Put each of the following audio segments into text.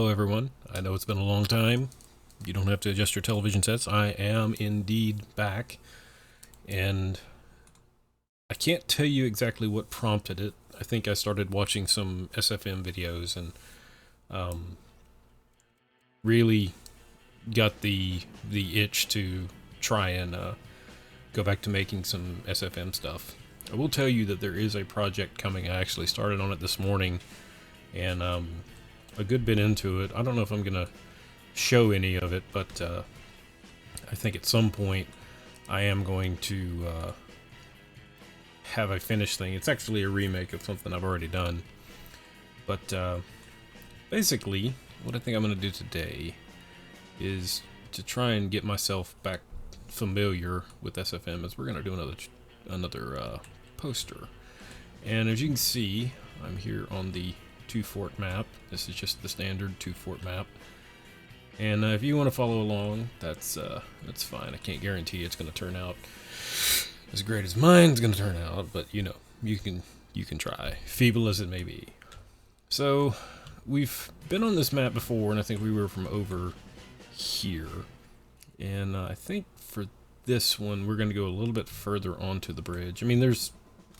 Hello everyone. I know it's been a long time. You don't have to adjust your television sets. I am indeed back. And I can't tell you exactly what prompted it. I think I started watching some SFM videos and really got the itch to try and go back to making some SFM stuff. I will tell you that there is a project coming. I actually started on it this morning and a good bit into it. I don't know if I'm going to show any of it, but I think at some point I am going to have a finished thing. It's actually a remake of something I've already done. But basically, what I think I'm going to do today is to try and get myself back familiar with SFM, as we're going to do another poster. And as you can see, I'm here on the 2-fort map. This is just the standard 2-fort map. And if you want to follow along, that's fine. I can't guarantee it's going to turn out as great as mine's going to turn out, but you know, you can try, feeble as it may be. So we've been on this map before, and I think we were from over here. And I think for this one, we're going to go a little bit further onto the bridge. I mean, there's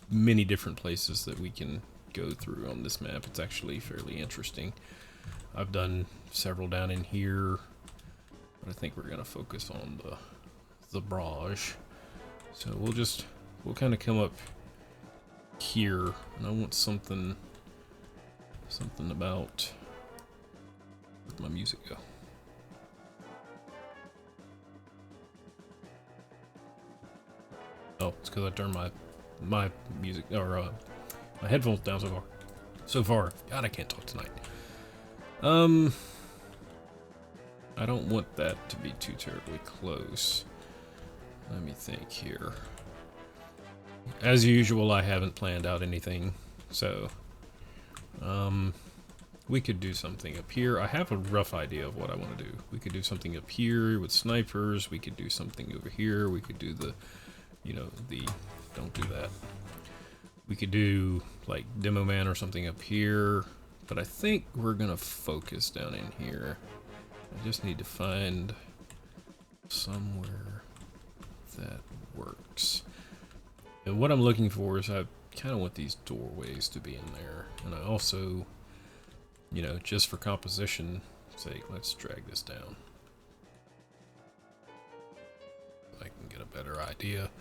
many different places that we can go through on this map. It's actually fairly interesting. I've done several down in here, but I think we're going to focus on the barrage. So we'll kind of come up here, and I want something about, where'd my music go? Oh, it's because I turned my music, or my headphones down so far. God, I can't talk tonight. I don't want that to be too terribly close. Let me think here. As usual, I haven't planned out anything, so we could do something up here. I have a rough idea of what I want to do. We could do something up here with snipers. We could do something over here. We could do don't do that. We could do like Demo Man or something up here, but I think we're gonna focus down in here. I just need to find somewhere that works. And what I'm looking for is I kind of want these doorways to be in there, and I also, just for composition sake, let's drag this down. I can get a better idea.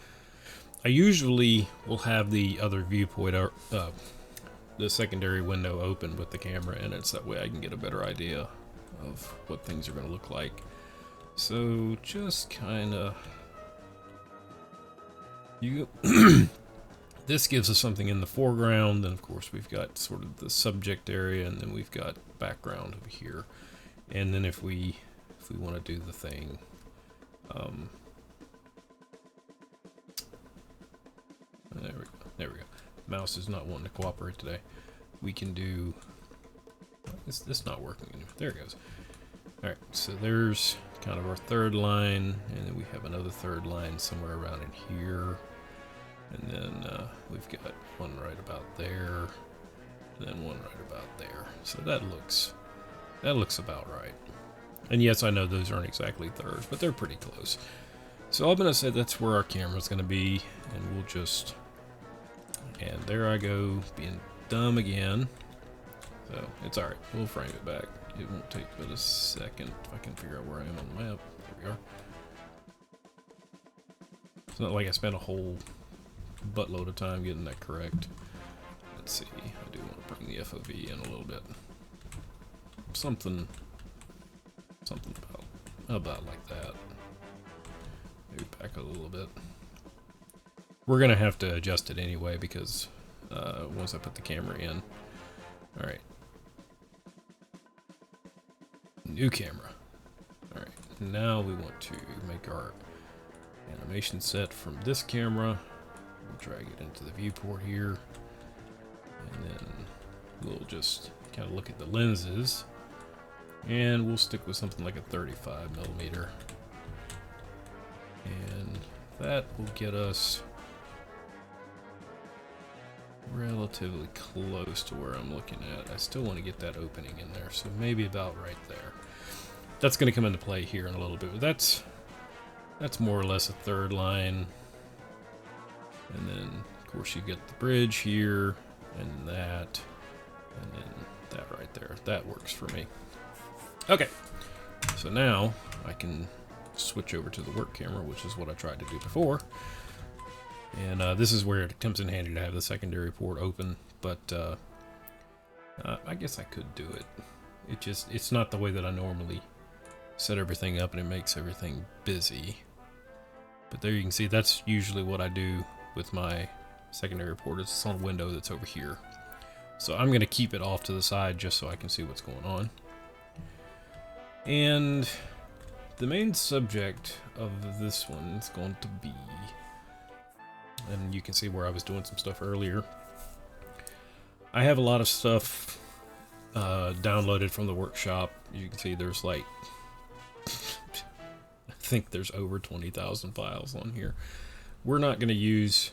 I usually will have the other viewpoint, or the secondary window open with the camera in it, so that way I can get a better idea of what things are going to look like. So just kind of, this gives us something in the foreground, and of course we've got sort of the subject area, and then we've got background over here. And then if we want to do the thing, there we go. Mouse is not wanting to cooperate today. We can do, is this not working anymore? There it goes. Alright, so there's kind of our third line, and then we have another third line somewhere around in here. And then we've got one right about there, and then one right about there. So that looks about right. And yes, I know those aren't exactly thirds, but they're pretty close. So I'm going to say that's where our camera's going to be, and we'll just, and there I go, being dumb again. So it's alright, we'll frame it back. It won't take but a second if I can figure out where I am on the map. There we are. It's not like I spent a whole buttload of time getting that correct. Let's see, I do want to bring the FOV in a little bit. Something about like that. Maybe back a little bit. We're gonna have to adjust it anyway because once I put the camera in. Alright. New camera. Alright, now we want to make our animation set from this camera. We'll drag it into the viewport here. And then we'll just kind of look at the lenses. And we'll stick with something like a 35mm. And that will get us relatively close to where I'm looking at. I still want to get that opening in there, so maybe about right there. That's going to come into play here in a little bit, but that's more or less a third line. And then, of course, you get the bridge here, and then that right there. That works for me. Okay, so now I can switch over to the work camera, which is what I tried to do before. And this is where it comes in handy to have the secondary port open, but I guess I could do it. It's not the way that I normally set everything up, and it makes everything busy. But there you can see that's usually what I do with my secondary port. It's on a window that's over here. So I'm going to keep it off to the side just so I can see what's going on. And the main subject of this one is going to be, and you can see where I was doing some stuff earlier. I have a lot of stuff downloaded from the workshop. You can see there's like, I think there's over 20,000 files on here. We're not going to use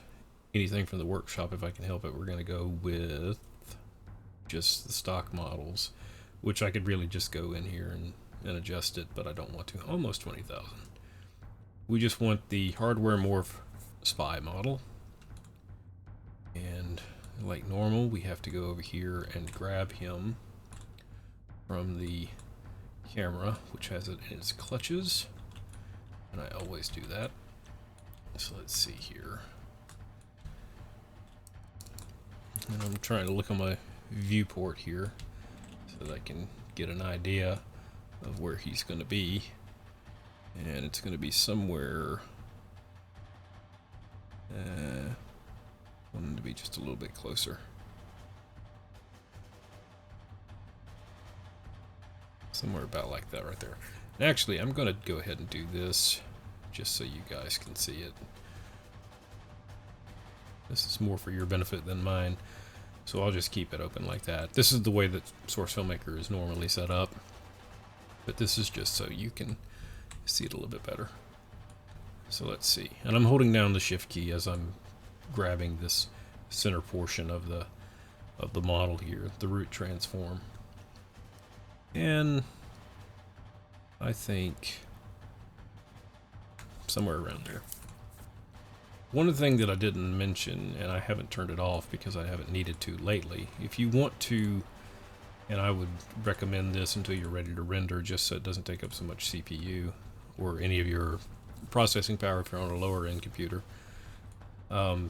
anything from the workshop if I can help it. We're going to go with just the stock models, which I could really just go in here and adjust it, but I don't want to. Almost 20,000. We just want the hardware morph spy model, and like normal we have to go over here and grab him from the camera, which has it in its clutches, and I always do that. So let's see here, and I'm trying to look on my viewport here so that I can get an idea of where he's going to be, and it's going to be somewhere want him to be just a little bit closer. Somewhere about like that right there. And actually, I'm going to go ahead and do this just so you guys can see it. This is more for your benefit than mine, so I'll just keep it open like that. This is the way that Source Filmmaker is normally set up, but this is just so you can see it a little bit better. So let's see, and I'm holding down the shift key as I'm grabbing this center portion of the model here, the root transform. And I think somewhere around there. One thing that I didn't mention, and I haven't turned it off because I haven't needed to lately, if you want to, and I would recommend this until you're ready to render, just so it doesn't take up so much CPU or any of your processing power if you're on a lower end computer,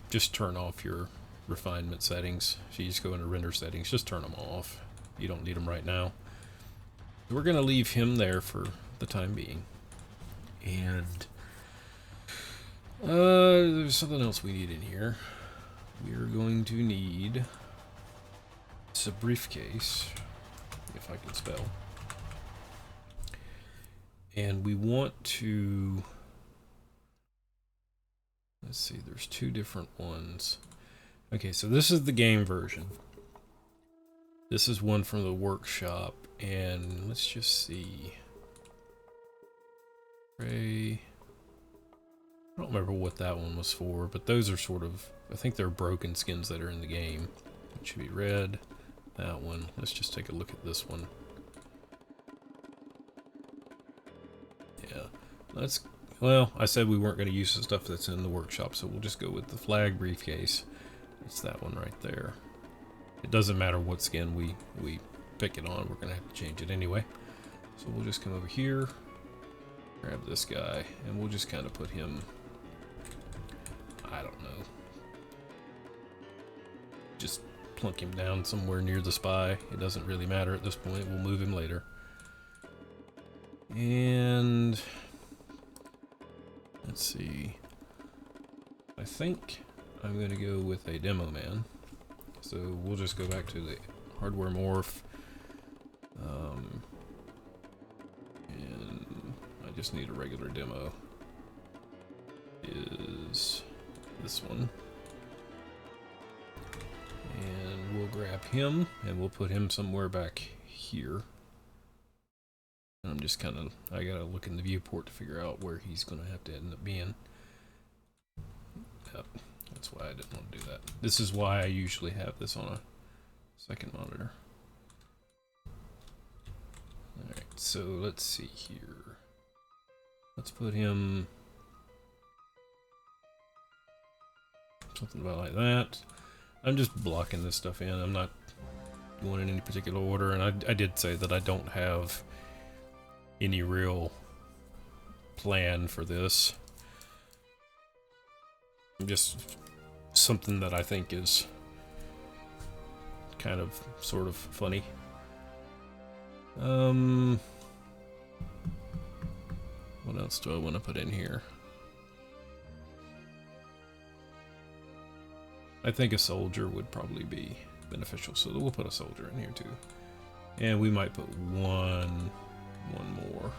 just turn off your refinement settings. So you just go into render settings, just turn them off. You don't need them right now. We're going to leave him there for the time being. And there's something else we need in here. We're going to need, it's a briefcase, if I can spell. And we want to, let's see, there's two different ones. Okay, so this is the game version. This is one from the workshop, and let's just see. Ray, I don't remember what that one was for, but those are sort of, I think they're broken skins that are in the game. It should be red, that one. Let's just take a look at this one. Yeah, let's, well, I said we weren't going to use the stuff that's in the workshop, so we'll just go with the flag briefcase. It's that one right there. It doesn't matter what skin we pick it on, we're going to have to change it anyway. So we'll just come over here, grab this guy, and we'll just kind of put him, I don't know, just plunk him down somewhere near the spy. It doesn't really matter at this point, we'll move him later. And let's see, I think I'm going to go with a demo man. So we'll just go back to the hardware morph. And I just need a regular demo. Is this one. And we'll grab him and we'll put him somewhere back here. And I'm just kind of, I gotta look in the viewport to figure out where he's gonna have to end up being. Yep. That's why I didn't want to do that. This is why I usually have this on a second monitor. Alright, so let's see here. Let's put him something about like that. I'm just blocking this stuff in. I'm not going in any particular order, and I did say that I don't have any real plan for this. Just something that I think is kind of sort of funny. What else do I want to put in here? I think a soldier would probably be beneficial, so we'll put a soldier in here too. And we might put one more.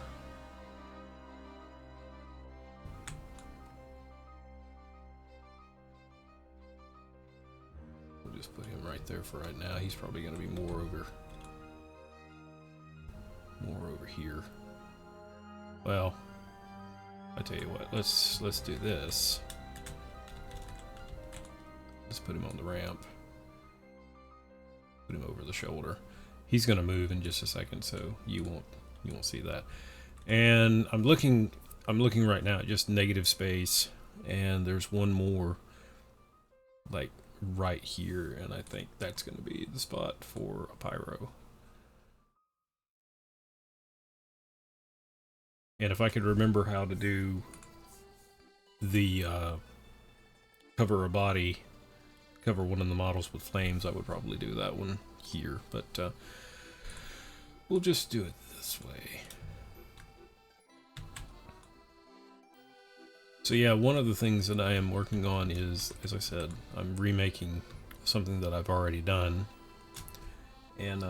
We'll just put him right there for right now. He's probably going to be more over here. Well, I tell you what, let's do this. Let's put him on the ramp. Put him over the shoulder. He's gonna move in just a second, so you won't see that. And I'm looking right now at just negative space, and there's one more like right here, and I think that's gonna be the spot for a pyro. And if I could remember how to do the cover a body, cover one of the models with flames, I would probably do that one here, but we'll just do it this way. So yeah, one of the things that I am working on is, as I said, I'm remaking something that I've already done, and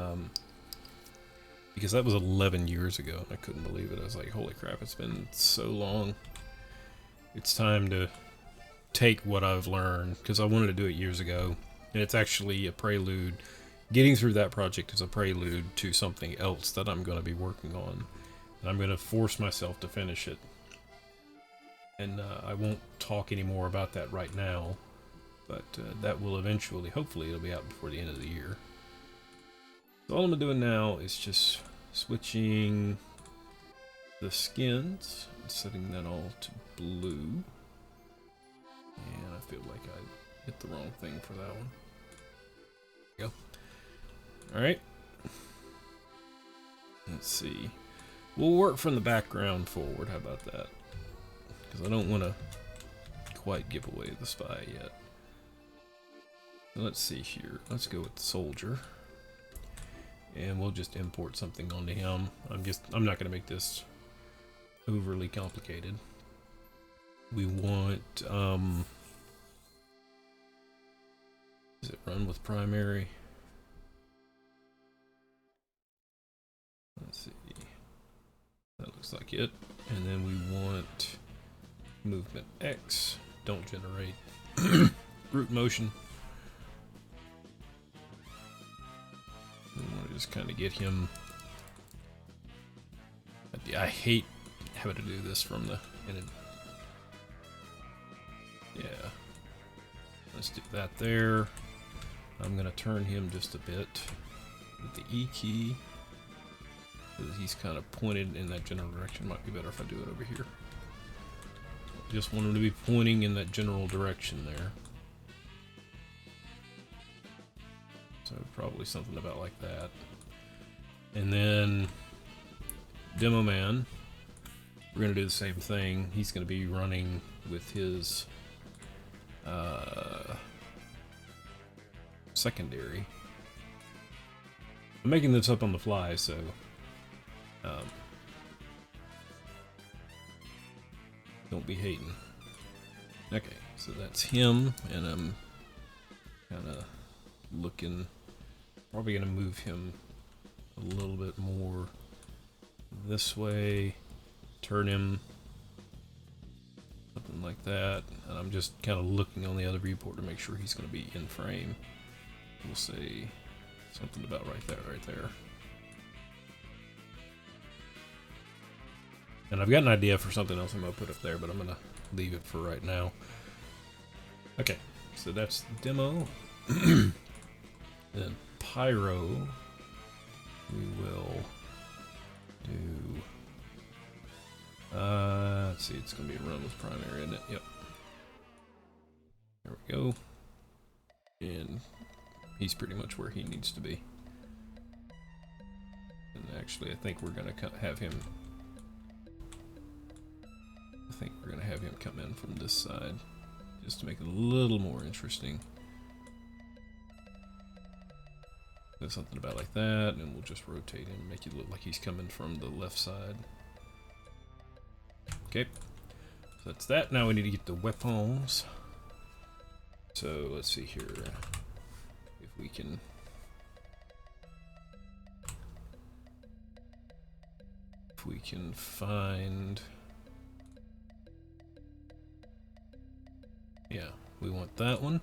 because that was 11 years ago, and I couldn't believe it. I was like, holy crap, it's been so long. It's time to take what I've learned, because I wanted to do it years ago, and it's actually a prelude. Getting through that project is a prelude to something else that I'm going to be working on, and I'm going to force myself to finish it. And I won't talk any more about that right now, but that will eventually, hopefully it'll be out before the end of the year. So all I'm doing now is just switching the skins, setting that all to blue. And I feel like I hit the wrong thing for that one. There we go. Alright. Let's see. We'll work from the background forward. How about that? Because I don't want to quite give away the spy yet. So let's see here. Let's go with the soldier. And we'll just import something onto him. I'm not going to make this overly complicated. We want, does it run with primary? Let's see. That looks like it. And then we want movement X. Don't generate group motion. We want to just kind of get him. I hate having to do this from the. Yeah. Let's do that there. I'm going to turn him just a bit with the E key, because he's kind of pointed in that general direction. Might be better if I do it over here. Just want him to be pointing in that general direction there. So probably something about like that. And then Demo Man, we're going to do the same thing. He's going to be running with his secondary. I'm making this up on the fly, so don't be hating. Okay, so that's him, and I'm kind of looking, probably going to move him a little bit more this way, turn him something like that, and I'm just kind of looking on the other viewport to make sure he's going to be in frame. We'll say something about right there. And I've got an idea for something else I'm going to put up there, but I'm going to leave it for right now. Okay, So that's the demo. Then Pyro, we will do, let's see, it's going to be a run with primary, isn't it? Yep. There we go. And he's pretty much where he needs to be. And actually, I think we're going to have him, come in from this side, just to make it a little more interesting. Do something about like that, and we'll just rotate him, make it look like he's coming from the left side. Okay, so that's that. Now we need to get the weapons. So let's see here if we can. If we can find. Yeah, we want that one.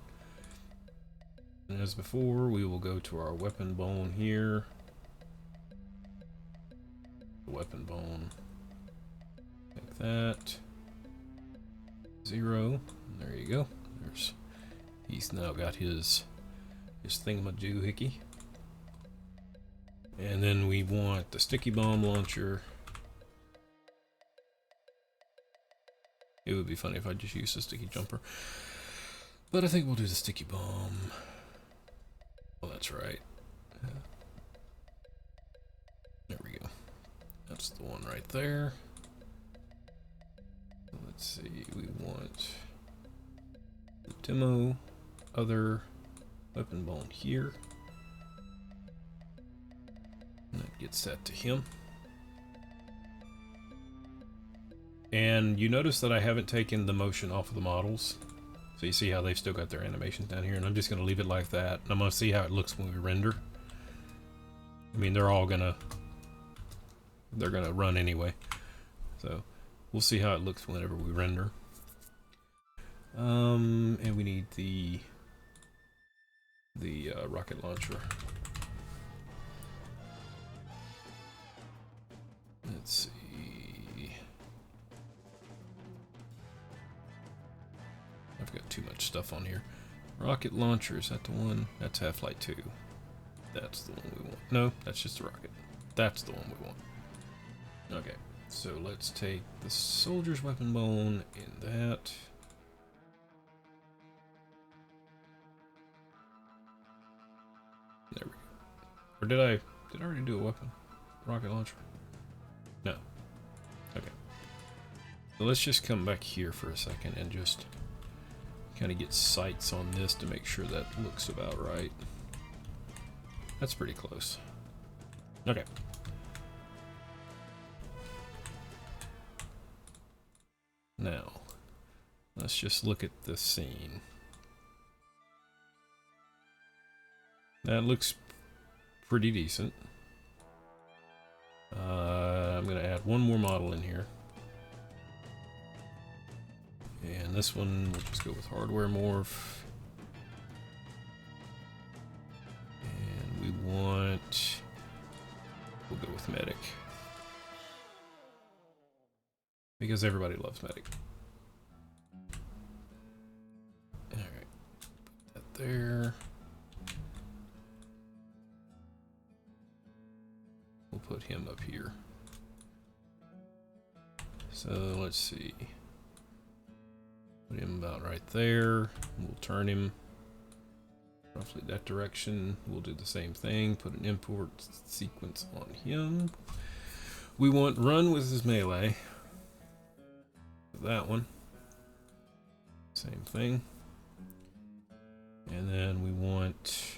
And as before, we will go to our weapon bone here. The weapon bone. Like that. 0. There you go. He's now got his thingamajoohickey. And then we want the sticky bomb launcher. It would be funny if I just used the sticky jumper. But I think we'll do the sticky bomb. Oh, that's right. There we go. That's the one right there. Let's see, we want the demo, other weapon bone here. And that gets set to him. And you notice that I haven't taken the motion off of the models. So you see how they've still got their animations down here, and I'm just going to leave it like that. And I'm going to see how it looks when we render. I mean, they're gonna run anyway. So we'll see how it looks whenever we render. And we need the rocket launcher. Let's see. I've got too much stuff on here. Rocket launcher, is that the one? That's Half-Life 2. That's the one we want. No, that's just a rocket. That's the one we want. Okay, so let's take the soldier's weapon bone in that. There we go. Or did I already do a weapon? Rocket launcher? No. Okay. So let's just come back here for a second and just kind of get sights on this to make sure that looks about right. That's pretty close. Okay. Now, let's just look at the scene. That looks pretty decent. I'm going to add one more model in here. And this one, we'll just go with hardware morph. And we want, we'll go with medic. Because everybody loves medic. Alright, put that there. We'll put him up here. So let's see. Put him about right there. We'll turn him roughly that direction. We'll do the same thing. Put an import sequence on him. We want run with his melee. That one. Same thing. And then we want,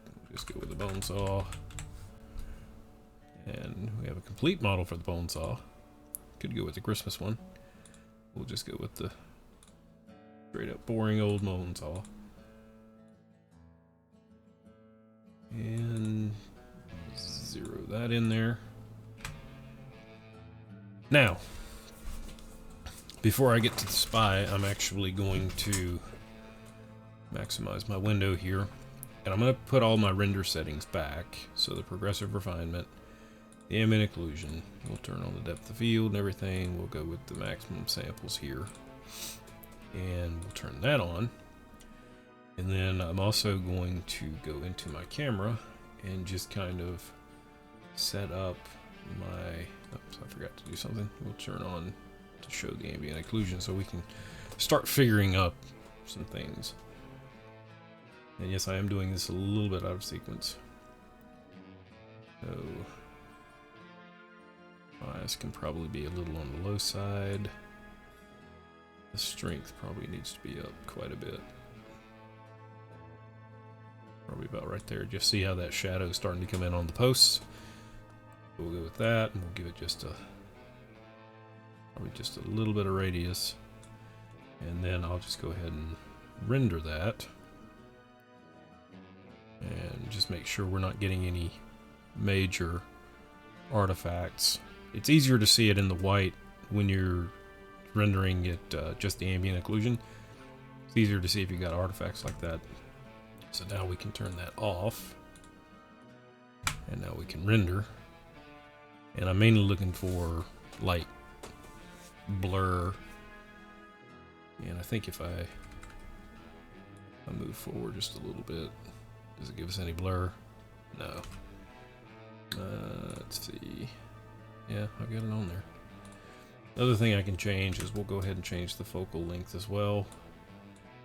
we'll just go with the bone saw. And we have a complete model for the bone saw. Could go with the Christmas one. We'll just go with the straight up boring old bone saw. And zero that in there. Now, before I get to the spy, I'm actually going to maximize my window here. And I'm going to put all my render settings back. So the progressive refinement, the ambient occlusion, we'll turn on the depth of field and everything. We'll go with the maximum samples here. and we'll turn that on. And then I'm also going to go into my camera and just kind of set up my, oops, I forgot to do something. We'll turn on to show the ambient occlusion so we can start figuring up some things. And yes, I am doing this a little bit out of sequence. So bias can probably be a little on the low side. The strength probably needs to be up quite a bit. Probably about right there. Just see how that shadow is starting to come in on the posts. We'll go with that, and we'll give it just a, probably just a little bit of radius. And then I'll just go ahead and render that. And just make sure we're not getting any major artifacts. It's easier to see it in the white when you're rendering it just the ambient occlusion. It's easier to see if you got artifacts like that. So now we can turn that off. And now we can render. And I'm mainly looking for light, blur. And I think if I move forward just a little bit, does it give us any blur? No. Let's see. Yeah, I've got it on there. The other thing I can change is we'll go ahead and change the focal length as well.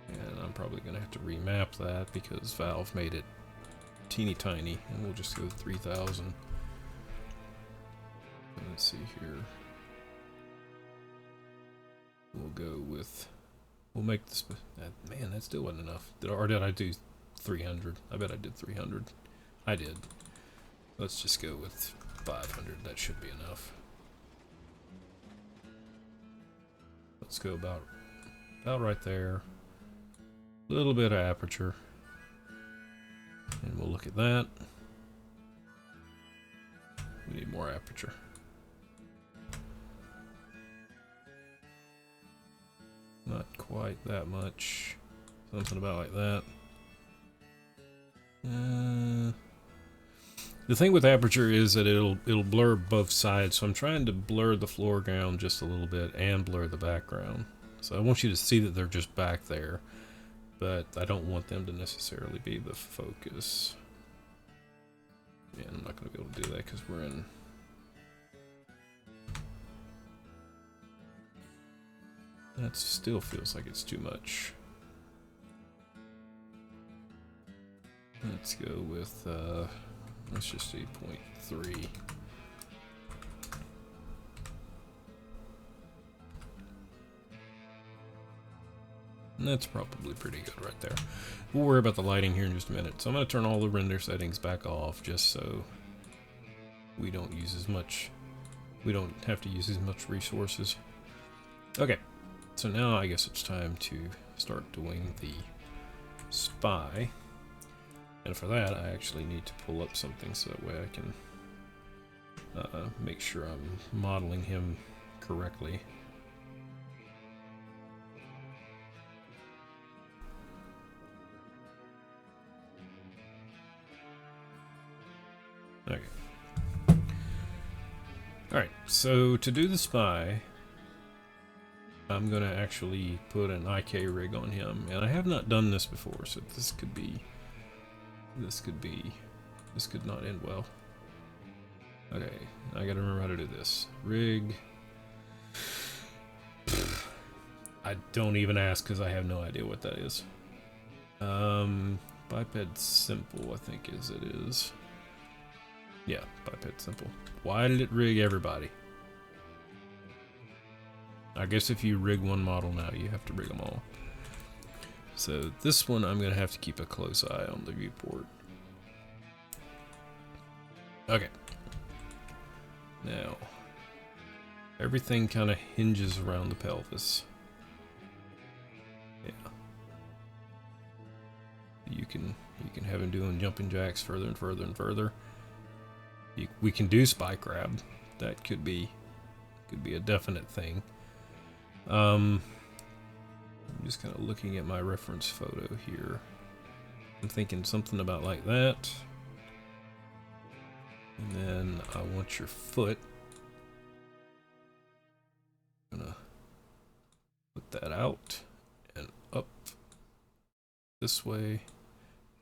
And I'm probably going to have to remap that because Valve made it teeny tiny. And we'll just go 3000. Let's see here. We'll go with, we'll make this, man, that still wasn't enough. Or did I do 300? I bet I did 300. I did. Let's just go with 500. That should be enough. Let's go about right there. A little bit of aperture. And we'll look at that. We need more aperture. Not quite that much. Something about like that. The thing with aperture is that it'll blur both sides, so I'm trying to blur the foreground just a little bit and blur the background. So I want you to see that they're just back there, but I don't want them to necessarily be the focus. Yeah, I'm not going to be able to do that because we're in... That still feels like it's too much. Let's go with, let's just see 0.3. And that's probably pretty good right there. We'll worry about the lighting here in just a minute. So I'm going to turn all the render settings back off just so we don't use as much, we don't have to use as much resources. Okay, so now I guess it's time to start doing the spy. And for that, I actually need to pull up something so that way I can make sure I'm modeling him correctly. Okay. Alright, so to do the spy, I'm going to actually put an IK rig on him. And I have not done this before, so this could not end well. Okay, I gotta remember how to do this. Rig. I don't even ask because I have no idea what that is. Biped simple, I think it is. Yeah, biped simple. Why did it rig everybody? I guess if you rig one model now, you have to rig them all. So this one, I'm gonna have to keep a close eye on the viewport. Okay. Now, everything kind of hinges around the pelvis. Yeah. You can have him doing jumping jacks further and further and further. We can do spike grab. That could be a definite thing. I'm just kind of looking at my reference photo here. I'm thinking something about like that. And then I want your foot. I'm gonna put that out. this way,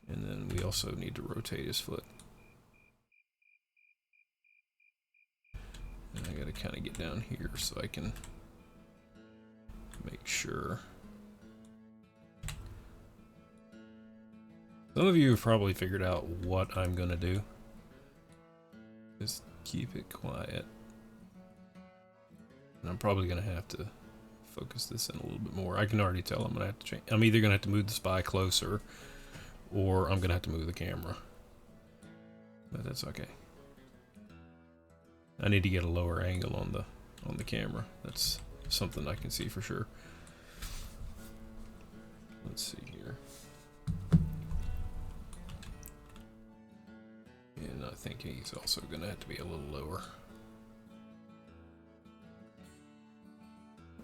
and then we also need to rotate his foot. And I gotta kind of get down here so I can make sure. Some of you have probably figured out what I'm gonna do. Just keep it quiet. And I'm probably gonna have to focus this in a little bit more. I can already tell I'm gonna have to change. I'm either gonna have to move the spy closer, or I'm gonna have to move the camera. But that's okay. I need to get a lower angle on the camera. That's something I can see for sure. Let's see here. And I think he's also gonna have to be a little lower.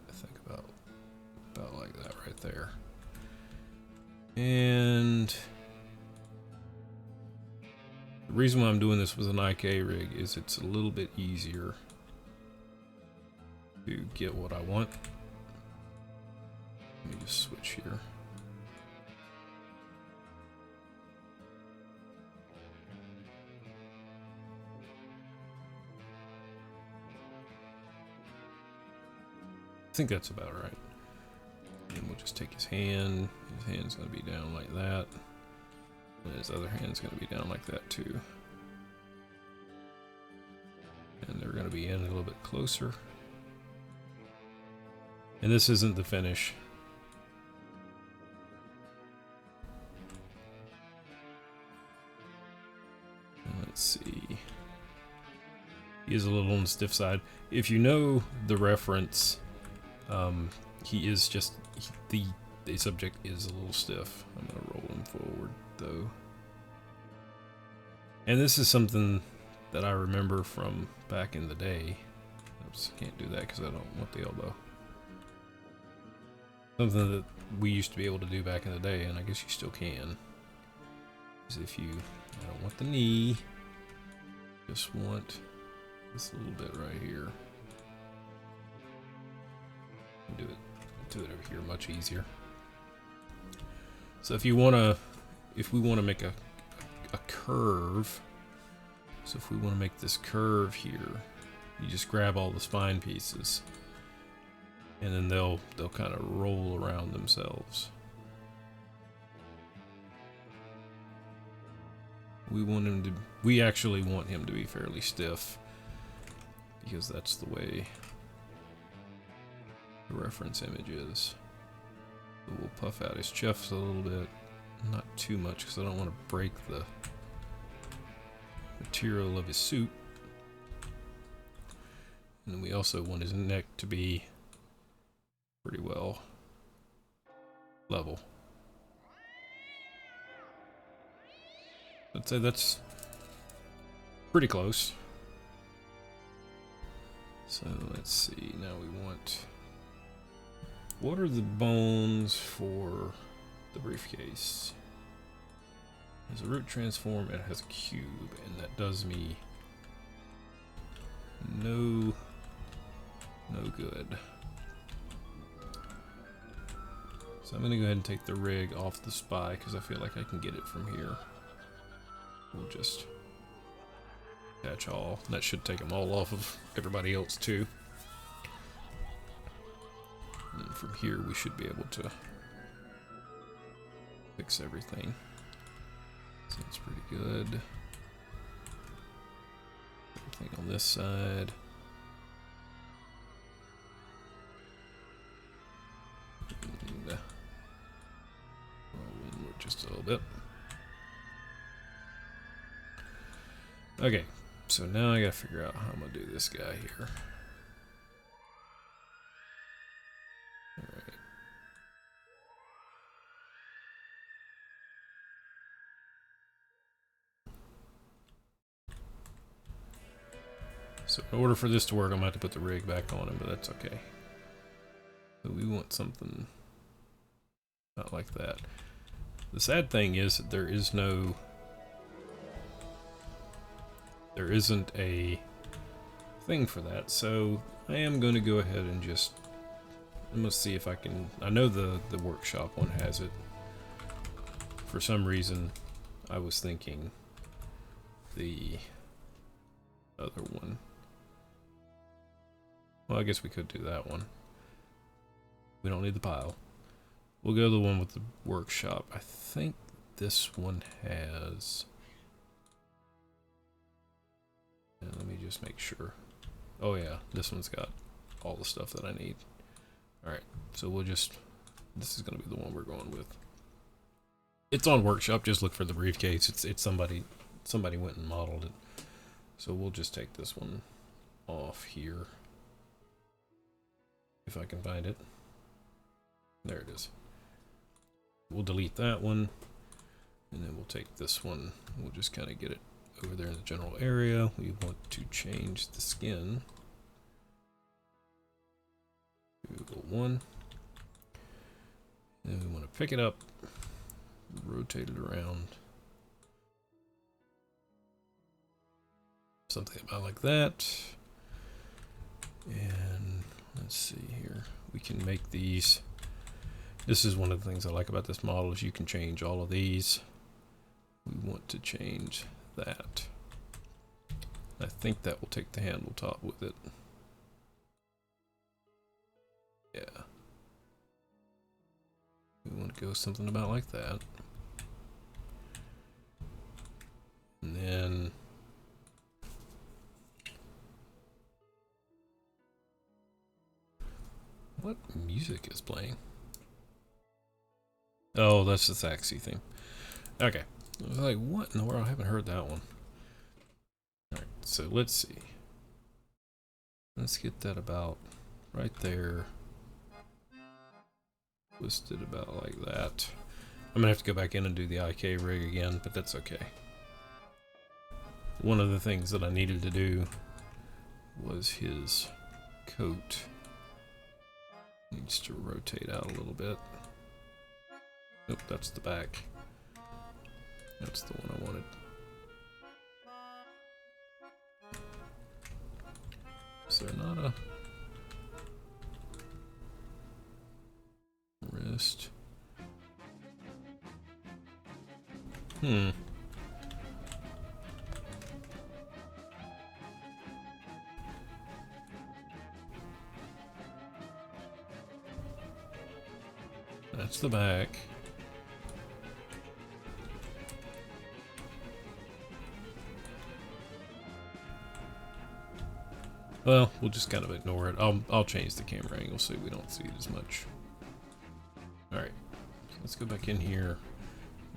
I think about like that right there. And the reason why I'm doing this with an IK rig is it's a little bit easier to get what I want. Let me just switch here. I think that's about right. And we'll just take his hand. His hand's going to be down like that. And his other hand's going to be down like that too. And they're going to be in a little bit closer. And this isn't the finish. And let's see. He is a little on the stiff side. If you know the reference, he is just, the subject is a little stiff. I'm going to roll him forward though. And this is something that I remember from back in the day. Oops, can't do that because I don't want the elbow. Something that we used to be able to do back in the day, and I guess you still can, is if you, I don't want the knee, just want this little bit right here. Do it over here much easier. So if we want to make a curve, so if we want to make this curve here, you just grab all the spine pieces, and then they'll kind of roll around themselves. We actually want him to be fairly stiff, because that's the way the reference image is. So we'll puff out his chest a little bit, not too much because I don't want to break the material of his suit. And then we also want his neck to be pretty well level. I'd say that's pretty close. So let's see, now we want, what are the bones for the briefcase? There's a root transform, it has a cube, and that does me no good. So I'm gonna go ahead and take the rig off the spy because I feel like I can get it from here. We'll just catch all. That should take them all off of everybody else too. And then from here we should be able to fix everything. So that's pretty good. Everything on this side. And roll inward just a little bit. Okay, so now I gotta figure out how I'm gonna do this guy here. Alright. So in order for this to work, I'm gonna have to put the rig back on him, but that's okay. So we want something not like that. The sad thing is that there isn't a thing for that, so I am going to go ahead and just, I'm going to see if I can, I know the workshop one has it, for some reason, I was thinking the other one. Well, I guess we could do that one. We don't need the pile. We'll go to the one with the workshop. I think this one has... And let me just make sure. Oh yeah, this one's got all the stuff that I need. Alright, so we'll just... This is going to be the one we're going with. It's on workshop, just look for the briefcase. It's somebody went and modeled it. So we'll just take this one off here. If I can find it. There it is. We'll delete that one. And then we'll take this one. We'll just kind of get it over there in the general area. We want to change the skin. Google 1. And we want to pick it up, rotate it around. Something about like that. And let's see here. We can make these. This is one of the things I like about this model is you can change all of these. We want to change that. I think that will take the handle top with it. Yeah. We want to go something about like that. And then what music is playing? Oh, that's the Saxy thing. Okay. I was like, what in the world? I haven't heard that one. Alright, so let's see. Let's get that about right there. Twisted about like that. I'm gonna have to go back in and do the IK rig again, but that's okay. One of the things that I needed to do was his coat. Needs to rotate out a little bit. Nope, that's the back. That's the one I wanted. Is there not a wrist? That's the back. Well, we'll just kind of ignore it. I'll change the camera angle so we don't see it as much. Alright, let's go back in here.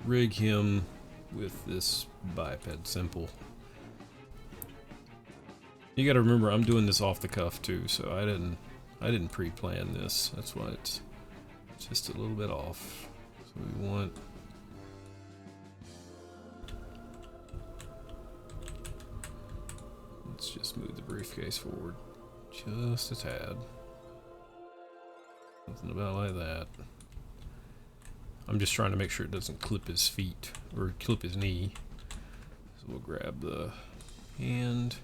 Rig him with this biped simple. You gotta remember I'm doing this off the cuff too, so I didn't pre-plan this. That's why it's just a little bit off. So we want let's just move the briefcase forward just a tad. Something about like that. I'm just trying to make sure it doesn't clip his feet or clip his knee. So we'll grab the hand.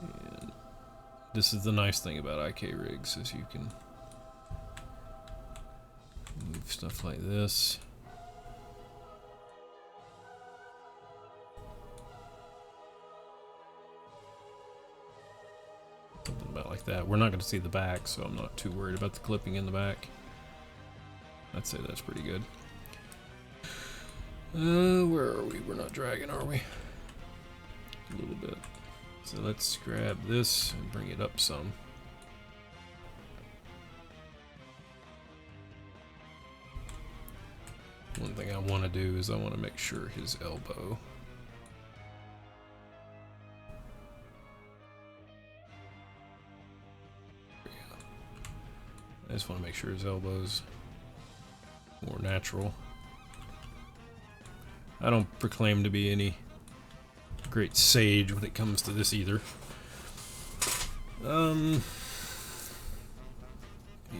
And this is the nice thing about IK rigs is you can move stuff like this. Something about like that. We're not going to see the back, so I'm not too worried about the clipping in the back. I'd say that's pretty good. Where are we? We're not dragging, are we? A little bit. So let's grab this and bring it up some. One thing I want to do is I want to make sure his elbow. I just want to make sure his elbow's more natural. I don't proclaim to be any great sage when it comes to this either. Need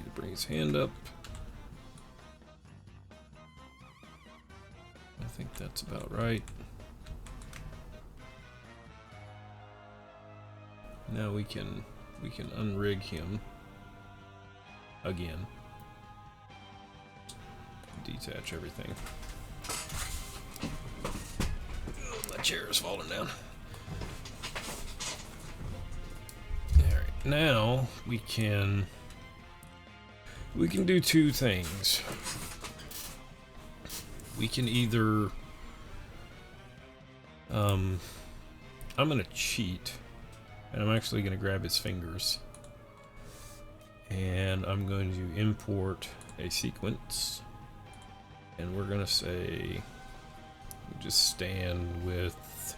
to bring his hand up. I think that's about right. Now we can unrig him again. Detach everything. My chair is falling down. Alright, now we can do two things. We can either I'm gonna cheat, and I'm actually gonna grab his fingers, and I'm going to import a sequence, and we're gonna say just stand with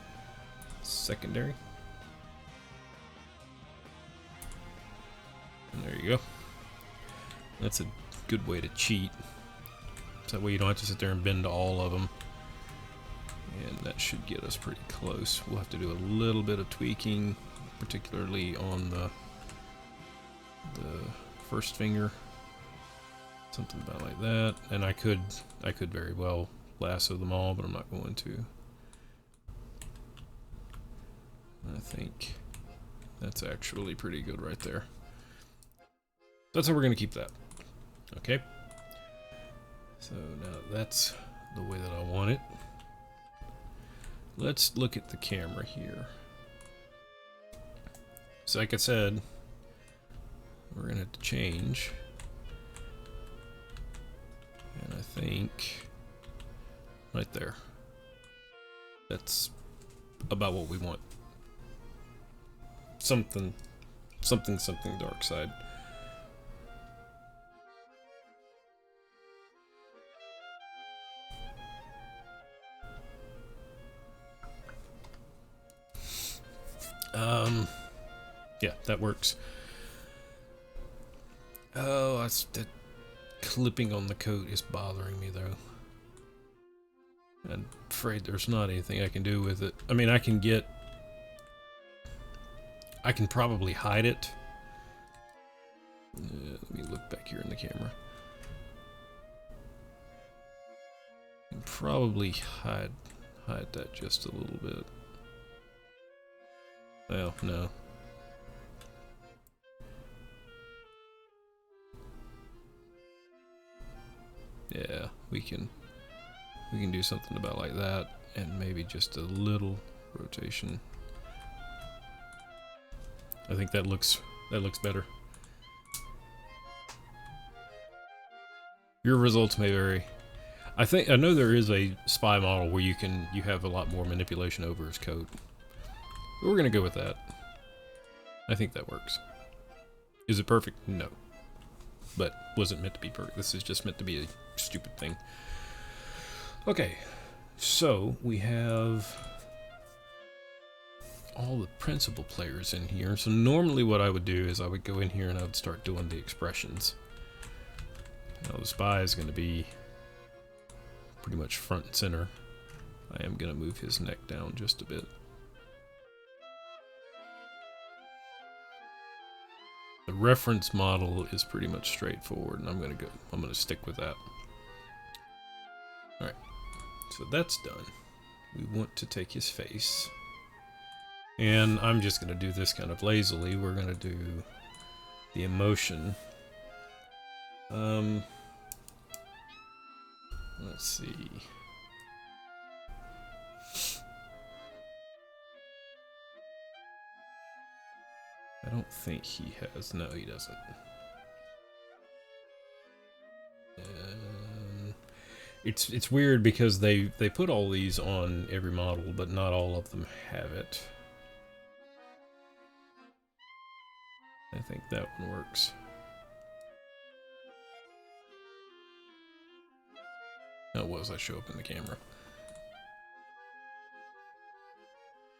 secondary. And there you go. That's a good way to cheat. So that way you don't have to sit there and bend all of them. And that should get us pretty close. We'll have to do a little bit of tweaking, particularly on the first finger. Something about like that. And I could very well lasso them all, but I'm not going to. I think that's actually pretty good right there. That's how we're going to keep that. Okay. So now that's the way that I want it. Let's look at the camera here. So like I said, we're going to have to change. And I think right there. That's about what we want. Something dark side. Yeah, that works. Oh, that clipping on the coat is bothering me though. I'm afraid there's not anything I can do with it. I mean, I can probably hide it. Let me look back here in the camera. I can probably hide that just a little bit. Well, no. Yeah, we can do something about like that, and maybe just a little rotation. I think that looks better. Your results may vary. I know there is a spy model where you have a lot more manipulation over his coat. But we're gonna go with that. I think that works. Is it perfect? No. But wasn't meant to be perfect. This is just meant to be a stupid thing. Okay, so we have all the principal players in here. So normally what I would do is I would go in here and I would start doing the expressions. Now the spy is going to be pretty much front and center. I am going to move his neck down just a bit. The reference model is pretty much straightforward, and I'm going to stick with that. Alright, so that's done. We want to take his face, and I'm just going to do this kind of lazily. We're going to do the emotion. Let's see. I don't think he has. No, he doesn't. It's weird because they put all these on every model, but not all of them have it. I think that one works. How was I show up in the camera?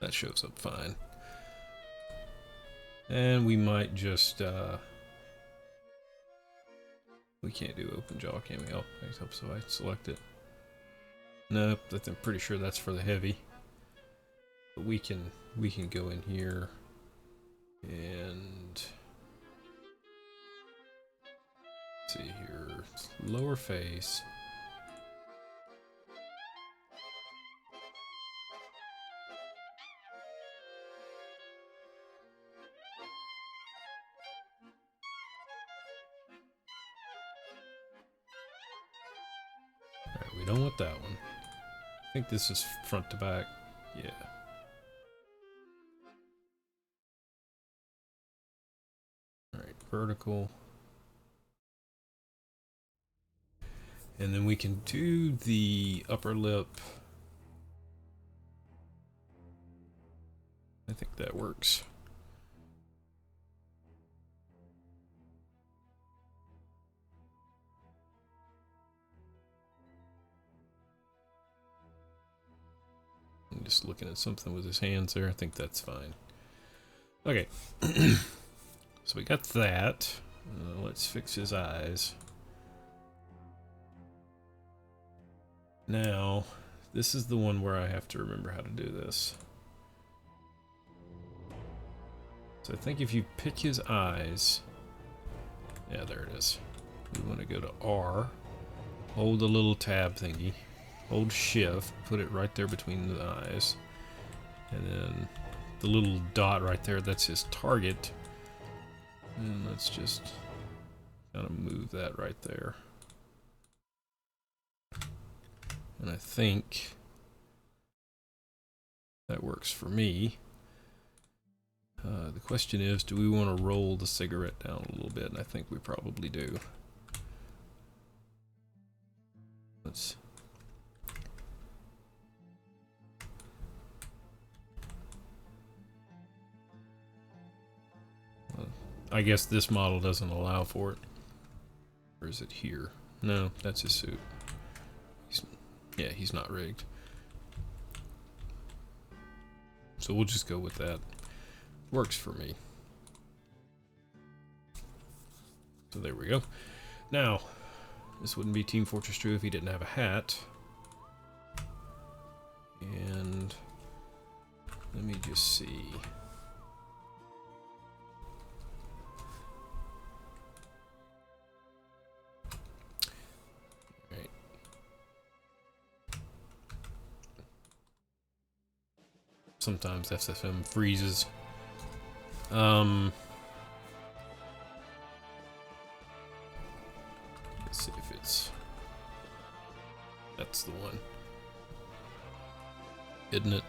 That shows up fine. And we might just, we can't do open jaw, can we? Oh, I hope so. I select it. Nope, I'm pretty sure that's for the heavy. But we can go in here and let's see here, lower face. Alright, we don't want that one. I think this is front to back. Yeah. Alright, vertical. And then we can do the upper lip. I think that works. I'm just looking at something with his hands there. I think that's fine. Okay. So we got that. Let's fix his eyes. Now, this is the one where I have to remember how to do this. So I think if you pick his eyes... Yeah, there it is. We want to go to R. Hold the little tab thingy. Hold shift. Put it right there between the eyes. And then the little dot right there, that's his target. And let's just kind of move that right there. And I think that works for me. The question is, do we want to roll the cigarette down a little bit? And I think we probably do. Let's... I guess this model doesn't allow for it. Or is it here? No, that's his suit. Yeah, he's not rigged. So we'll just go with that. Works for me. So there we go. Now, this wouldn't be Team Fortress 2 if he didn't have a hat. And let me just see. Right. Sometimes SFM freezes. Let's see if it's... That's the one. Isn't it?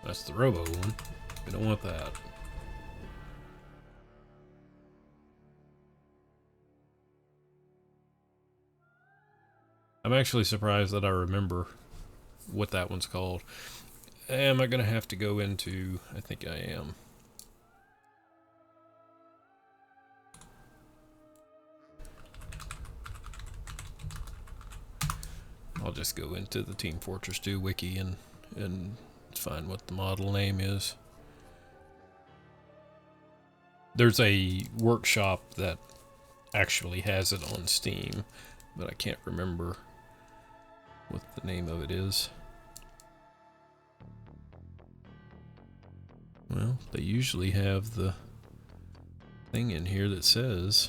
That's the Robo one. We don't want that. I'm actually surprised that I remember what that one's called. Am I gonna have to go into... I think I am. I'll just go into the Team Fortress 2 wiki and find what the model name is. There's a workshop that actually has it on Steam, but I can't remember what the name of it is. Well, they usually have the thing in here that says...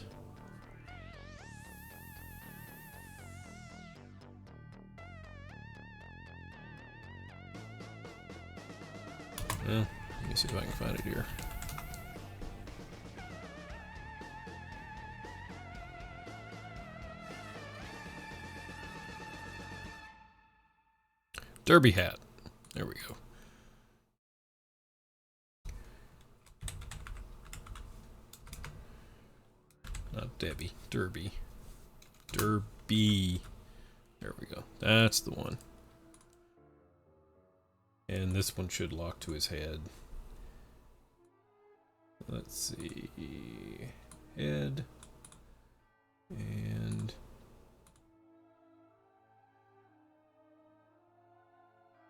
Well, let me see if I can find it here. Derby hat. There we go. Not Debbie. Derby. Derby. There we go. That's the one. And this one should lock to his head. Let's see. Head. And...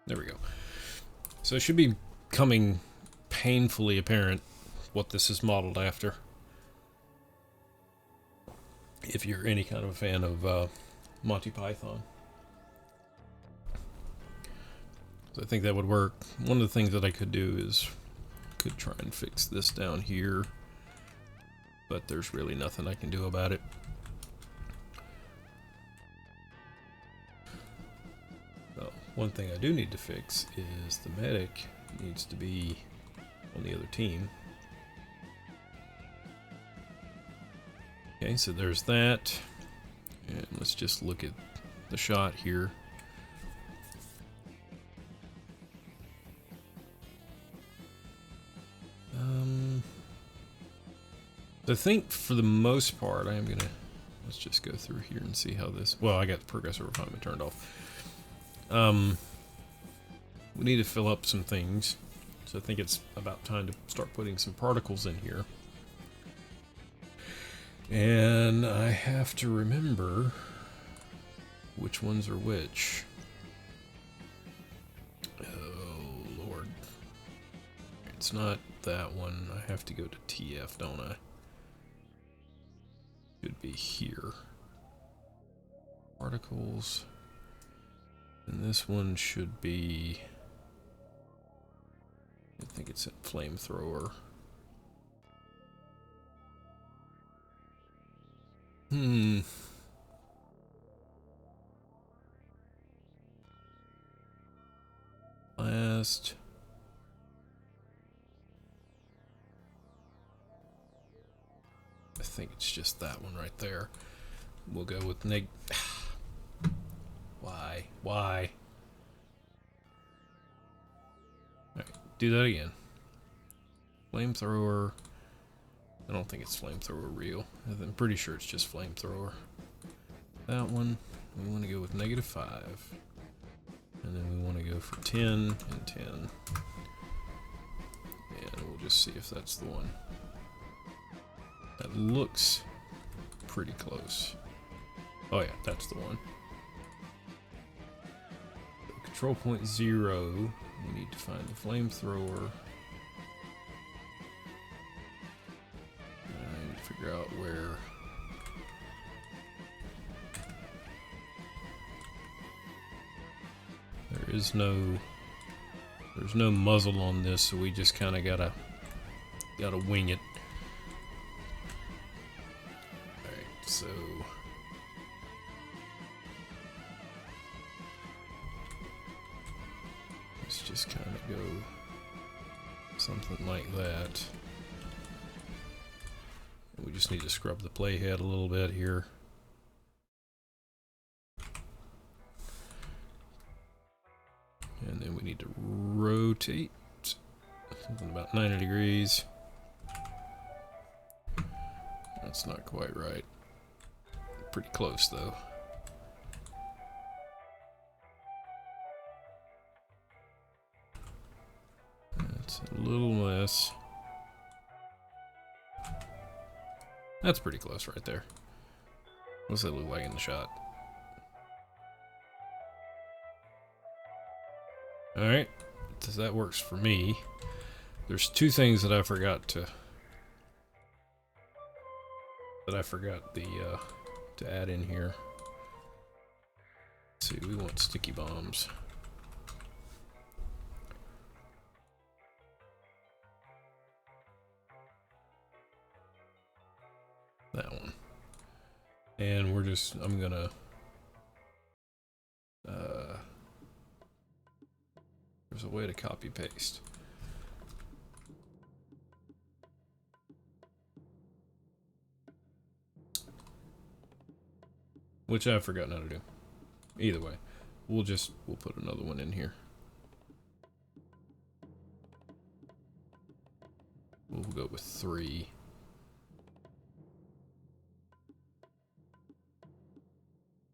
There we go. So it should be becoming painfully apparent what this is modeled after. If you're any kind of a fan of Monty Python. So I think that would work. One of the things that I could do is could try and fix this down here, but there's really nothing I can do about it. So one thing I do need to fix is the medic needs to be on the other team. Okay, so there's that. And let's just look at the shot here. I think for the most part, I am gonna, let's just go through here and see how this, well, I got the progressive refinement turned off. We need to fill up some things. So I think it's about time to start putting some particles in here. And I have to remember which ones are which. Oh, Lord. It's not that one. I have to go to TF, don't I? Should be here. Particles. And this one should be... I think it's a flamethrower. Last. I think it's just that one right there. We'll go with neg. Why? Why? Alright, do that again. Flamethrower. I don't think it's flamethrower real. I'm pretty sure it's just flamethrower. That one, we want to go with -5. And then we want to go for 10 and 10. And we'll just see if that's the one. That looks pretty close. Oh yeah, that's the one. So control point 0, we need to find the flamethrower. I need to figure out where. There's no muzzle on this, so we just kind of gotta wing it. Alright, so let's just kind of go something like that. We just need to scrub the playhead a little bit here. And then we need to rotate something about 90 degrees. That's not quite right. Pretty close though. That's a little less. That's pretty close right there. What's that look like in the shot? Alright, that works for me. There's two things that I forgot to add in here. Let's see, we want sticky bombs. That one. And I'm gonna there's a way to copy paste. Which I've forgotten how to do. Either way, we'll put another one in here. We'll go with 3.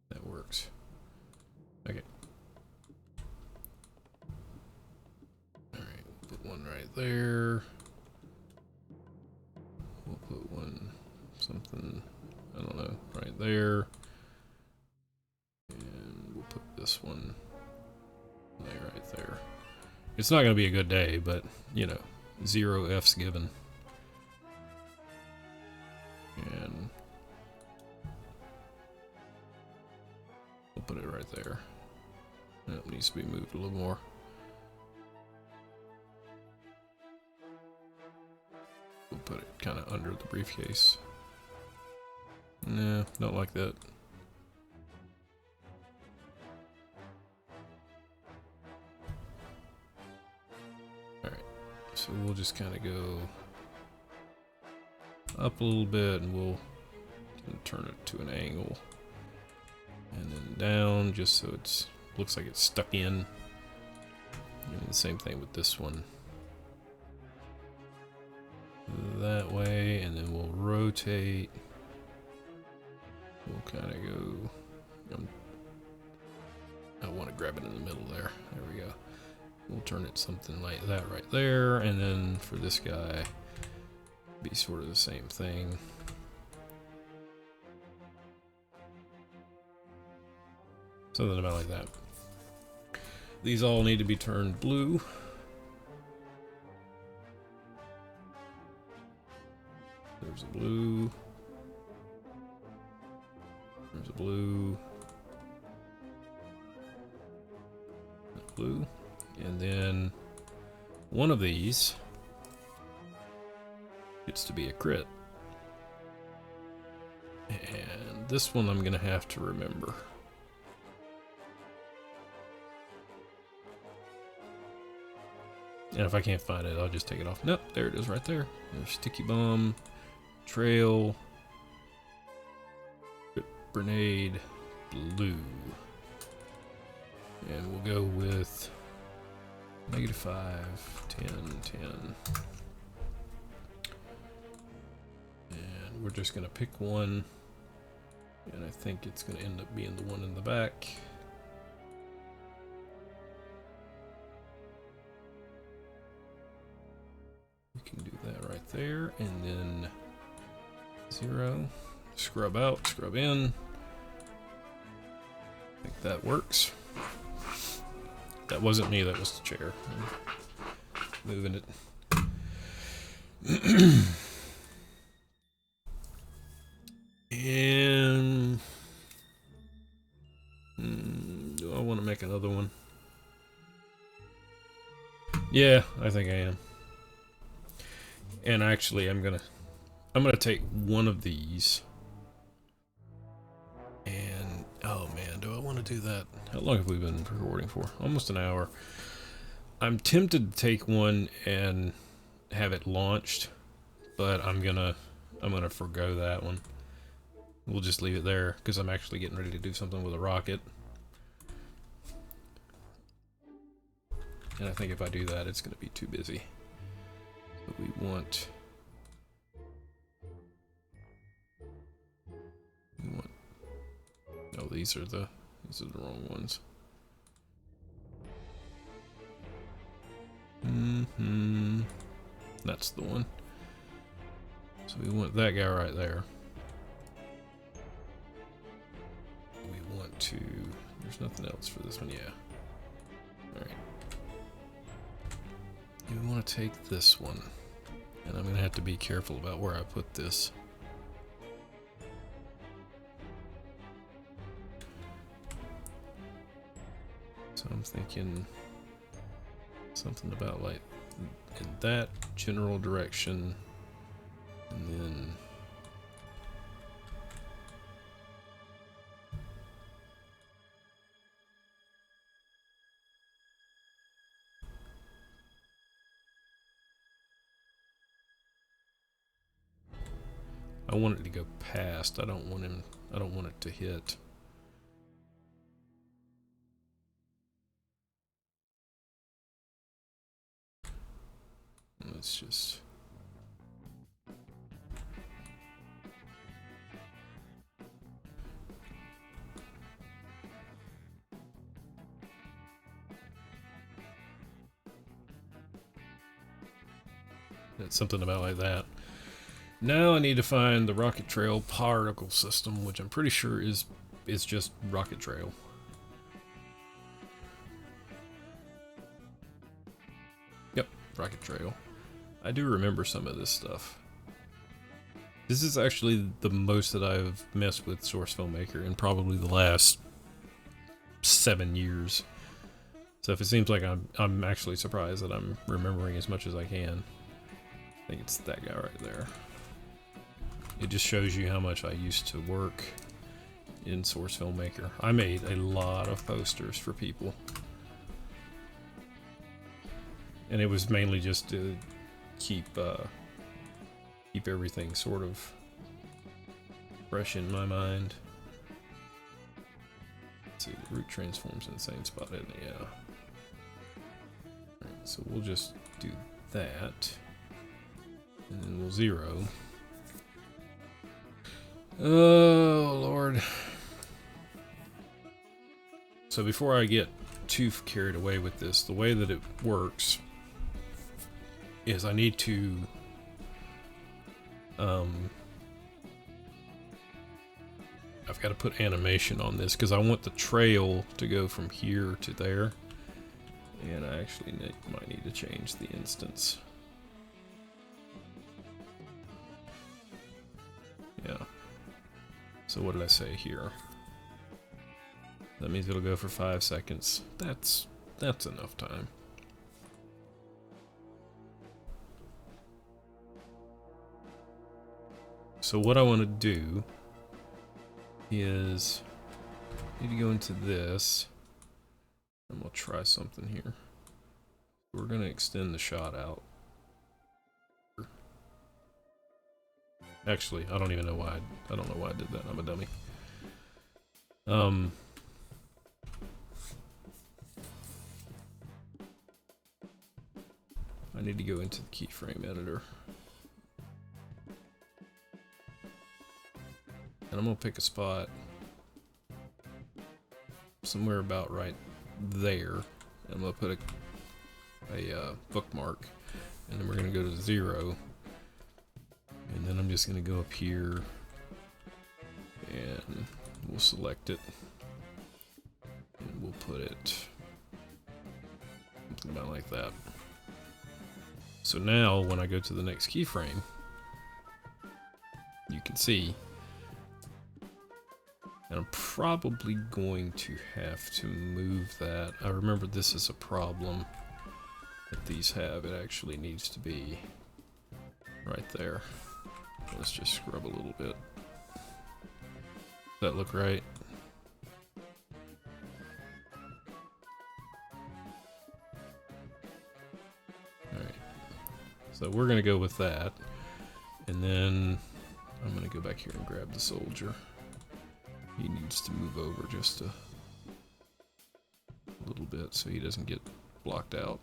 That works. Okay. Alright, put one right there. We'll put one, something, I don't know, right there. And we'll put this one right there. It's not going to be a good day, but, you know, 0 F's given. And we'll put it right there. That needs to be moved a little more. We'll put it kind of under the briefcase. Nah, not like that. Alright, so we'll just kind of go up a little bit and we'll turn it to an angle. And then down just so it's looks like it's stuck in. And the same thing with this one. that way, and then we'll rotate. We'll kind of go. I want to grab it in the middle there. There we go. We'll turn it something like that right there, and then for this guy, be sort of the same thing. Something about like that. These all need to be turned blue. There's a blue. There's a blue. Blue. And then one of these gets to be a crit. And this one I'm gonna have to remember. And if I can't find it, I'll just take it off. Nope, there it is right there. There's sticky bomb, trail, grenade, blue. And we'll go with -5, 10, 10. And we're just gonna pick one. And I think it's gonna end up being the one in the back. We can do that right there, and then 0, scrub out, scrub in. I think that works. That wasn't me, that was the chair. I'm moving it. And do I want to make another one? Yeah, I think I am. And actually, I'm gonna take one of these. And oh man, do I want to do that? How long have we been recording for? Almost an hour. I'm tempted to take one and have it launched, but I'm gonna forgo that one. We'll just leave it there because I'm actually getting ready to do something with a rocket. And I think if I do that, it's gonna be too busy. So we want no, these are the wrong ones. That's the one. So we want that guy right there. We want to, there's nothing else for this one, yeah. Alright. We want to take this one. And I'm going to have to be careful about where I put this. So I'm thinking something about like in that general direction, and then I want it to go past. I don't want it to hit. Let's just it's something about like that. Now I need to find the rocket trail particle system, which I'm pretty sure is just rocket trail. Yep, rocket trail. I do remember some of this stuff. This is actually the most that I've messed with Source Filmmaker in probably the last 7 years. So if it seems like I'm actually surprised that I'm remembering as much as I can. I think it's that guy right there. It just shows you how much I used to work in Source Filmmaker. I made a lot of posters for people. And it was mainly just to keep everything sort of fresh in my mind. Let's see, the root transforms in the same spot, isn't it? Yeah. Alright, so we'll just do that. And then we'll 0. Oh, Lord. So before I get too carried away with this, the way that it works is I need to I've got to put animation on this because I want the trail to go from here to there, and I actually might need to change the instance. Yeah. So what did I say here? That means it'll go for 5 seconds. That's enough time. So what I want to do is I need to go into this, and we'll try something here. We're going to extend the shot out. Actually, I don't even know why. I don't know why I did that. I'm a dummy. I need to go into the keyframe editor. And I'm going to pick a spot somewhere about right there. And I'm going to put a bookmark. And then we're going to go to 0. And then I'm just going to go up here. And we'll select it. And we'll put it something about like that. So now when I go to the next keyframe, you can see, and I'm probably going to have to move that. I remember this is a problem that these have. It actually needs to be right there. Let's just scrub a little bit. Does that look right? Alright. So we're going to go with that. And then I'm going to go back here and grab the soldier. He needs to move over just a little bit so he doesn't get blocked out.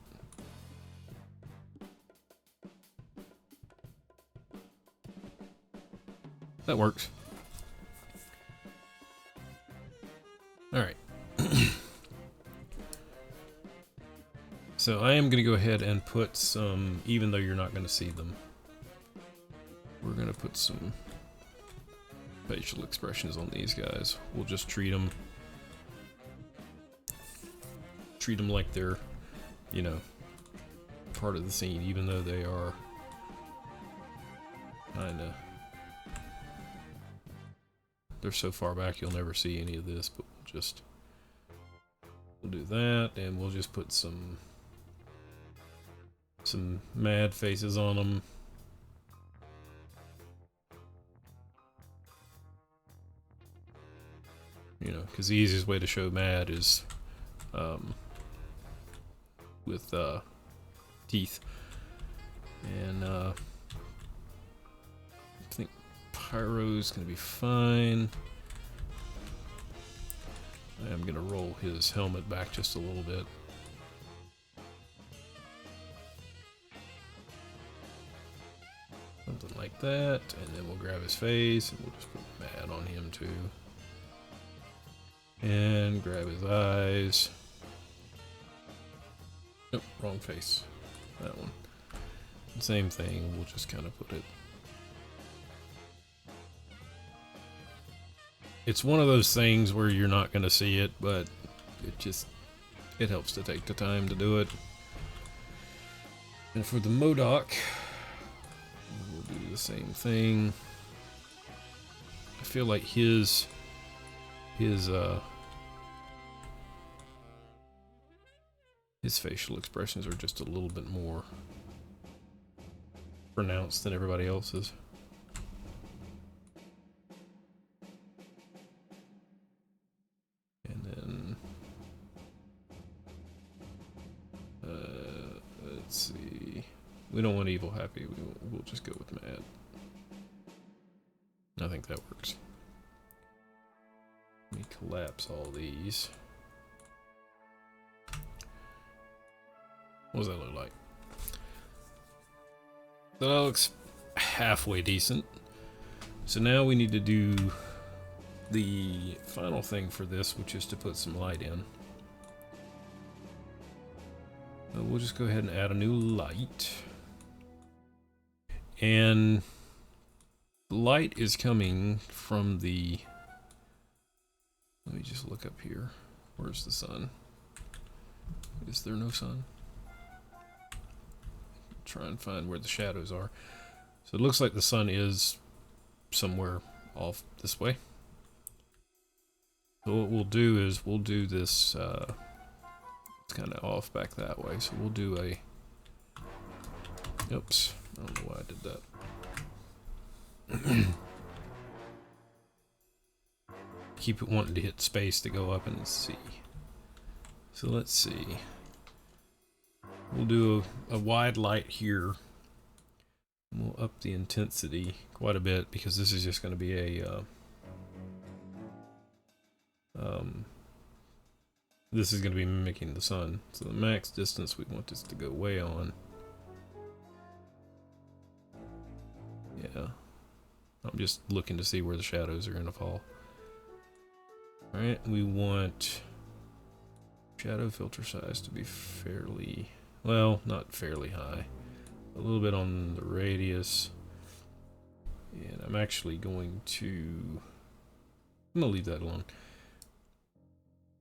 That works. Alright. So I am going to go ahead and put some, even though you're not going to see them, we're going to put some facial expressions on these guys. We'll just treat them like they're, you know, part of the scene, even though they are kinda, they're so far back you'll never see any of this, but we'll do that, and we'll just put some mad faces on them. You know, because the easiest way to show mad is with teeth. And I think Pyro's gonna be fine. I am gonna roll his helmet back just a little bit. Something like that, and then we'll grab his face and we'll just put mad on him too. And grab his eyes. Nope, wrong face. That one. Same thing, we'll just kind of put it. It's one of those things where you're not going to see it, but it helps to take the time to do it. And for the MODOK, we'll do the same thing. I feel like his facial expressions are just a little bit more pronounced than everybody else's. And then let's see. We don't want evil happy. We'll just go with mad. I think that works. Let me collapse all these. What does that look like? So that looks halfway decent. So now we need to do the final thing for this, which is to put some light in. So we'll just go ahead and add a new light. And light is coming from the... Let me just look up here. Where's the sun? Is there no sun? Try and find where the shadows are. So it looks like the sun is somewhere off this way. So what we'll do is we'll do this, it's kind of off back that way, so we'll do a, oops, I don't know why I did that. Keep it wanting to hit space to go up and see. So let's see. We'll do a wide light here. We'll up the intensity quite a bit because this is just going to be a this is going to be mimicking the sun. So the max distance we want this to go way on. Yeah. I'm just looking to see where the shadows are going to fall. Alright, we want shadow filter size to be fairly, well, not fairly high. A little bit on the radius. And I'm actually going to, I'm going to leave that alone.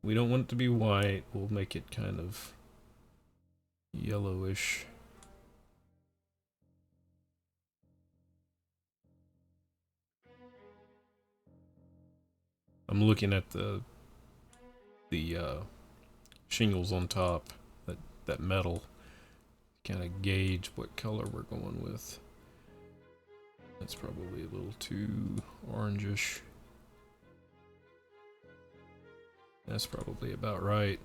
We don't want it to be white. We'll make it kind of yellowish. I'm looking at the shingles on top, that metal, kind of gauge what color we're going with. That's probably a little too orangish. That's probably about right.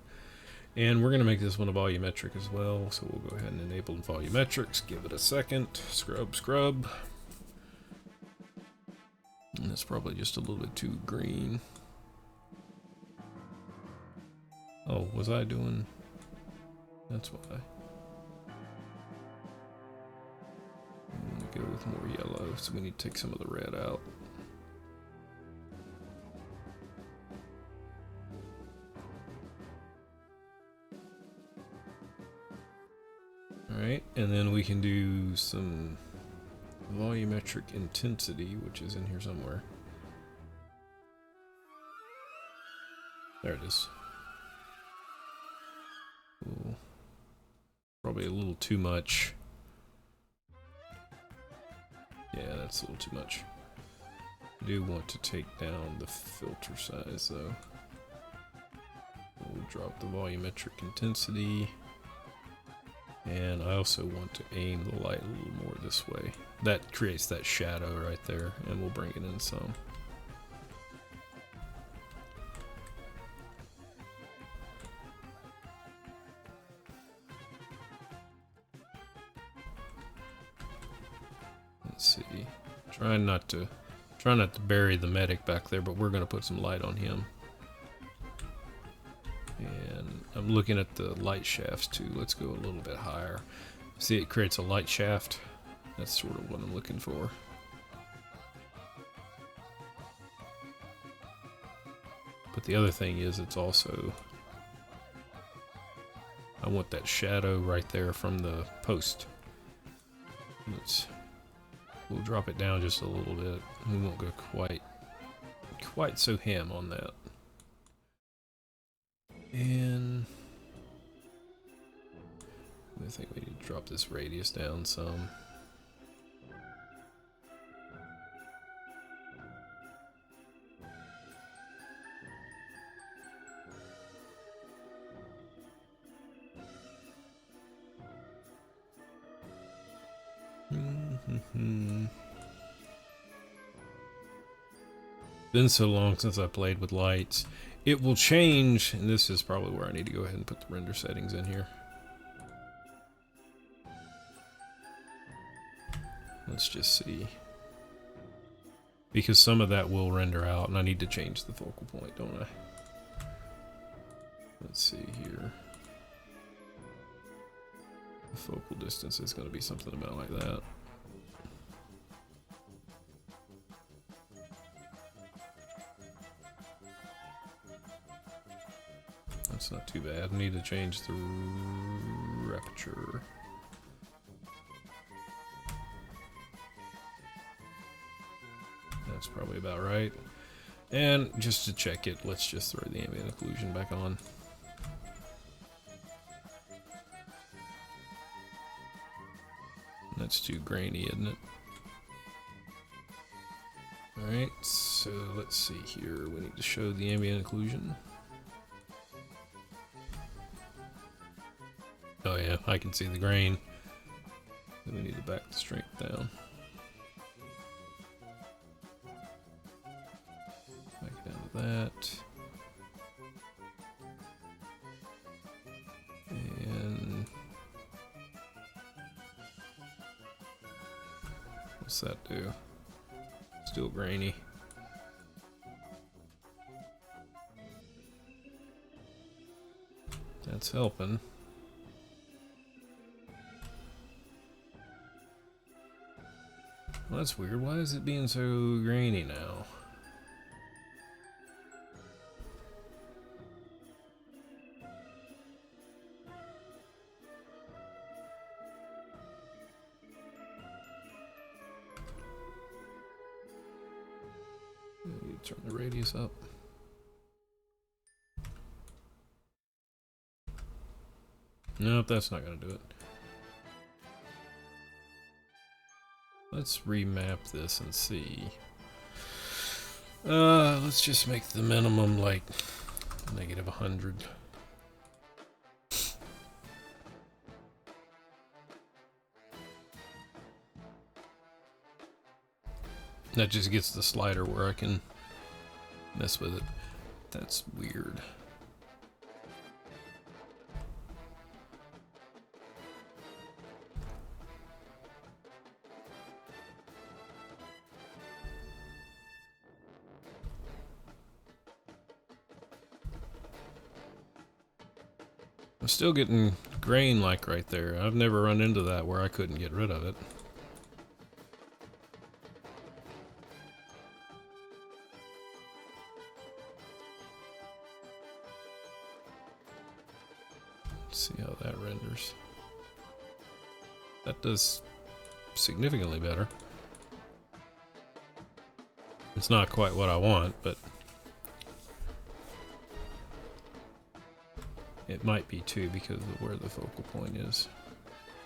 And we're going to make this one a volumetric as well, so we'll go ahead and enable volumetrics. Give it a second. Scrub, scrub. And that's probably just a little bit too green. Oh, was I doing... That's why. I'm going to go with more yellow, so we need to take some of the red out. Alright, and then we can do some volumetric intensity, which is in here somewhere. There it is. Ooh. Probably a little too much. Yeah, that's a little too much. I do want to take down the filter size though. We'll drop the volumetric intensity. And I also want to aim the light a little more this way. That creates that shadow right there, and we'll bring it in some. Let's see. Try not to bury the medic back there, but we're going to put some light on him. And I'm looking at the light shafts too. Let's go a little bit higher. See, it creates a light shaft. That's sort of what I'm looking for. But the other thing is, it's also, I want that shadow right there from the post. We'll drop it down just a little bit. We won't go quite so ham on that. And I think we need to drop this radius down some. Been so long since I played with lights. It will change, and this is probably where I need to go ahead and put the render settings in here. Let's just see. Because some of that will render out, and I need to change the focal point, don't I? Let's see here. The focal distance is going to be something about like that. That's not too bad. I need to change the aperture. That's probably about right. And just to check it, let's just throw the ambient occlusion back on. That's too grainy, isn't it? Alright, so let's see here. We need to show the ambient occlusion. Oh yeah, I can see the grain. Then we need to back the strength down. Back it down to that. And what's that do? Still grainy. That's helping. Well, that's weird. Why is it being so grainy now? Maybe turn the radius up. Nope, that's not gonna do it. Let's remap this and see. Let's just make the minimum like -100. That just gets the slider where I can mess with it. That's weird. I'm still getting grain like right there. I've never run into that where I couldn't get rid of it. Let's see how that renders. That does significantly better. It's not quite what I want, but it might be too because of where the focal point is.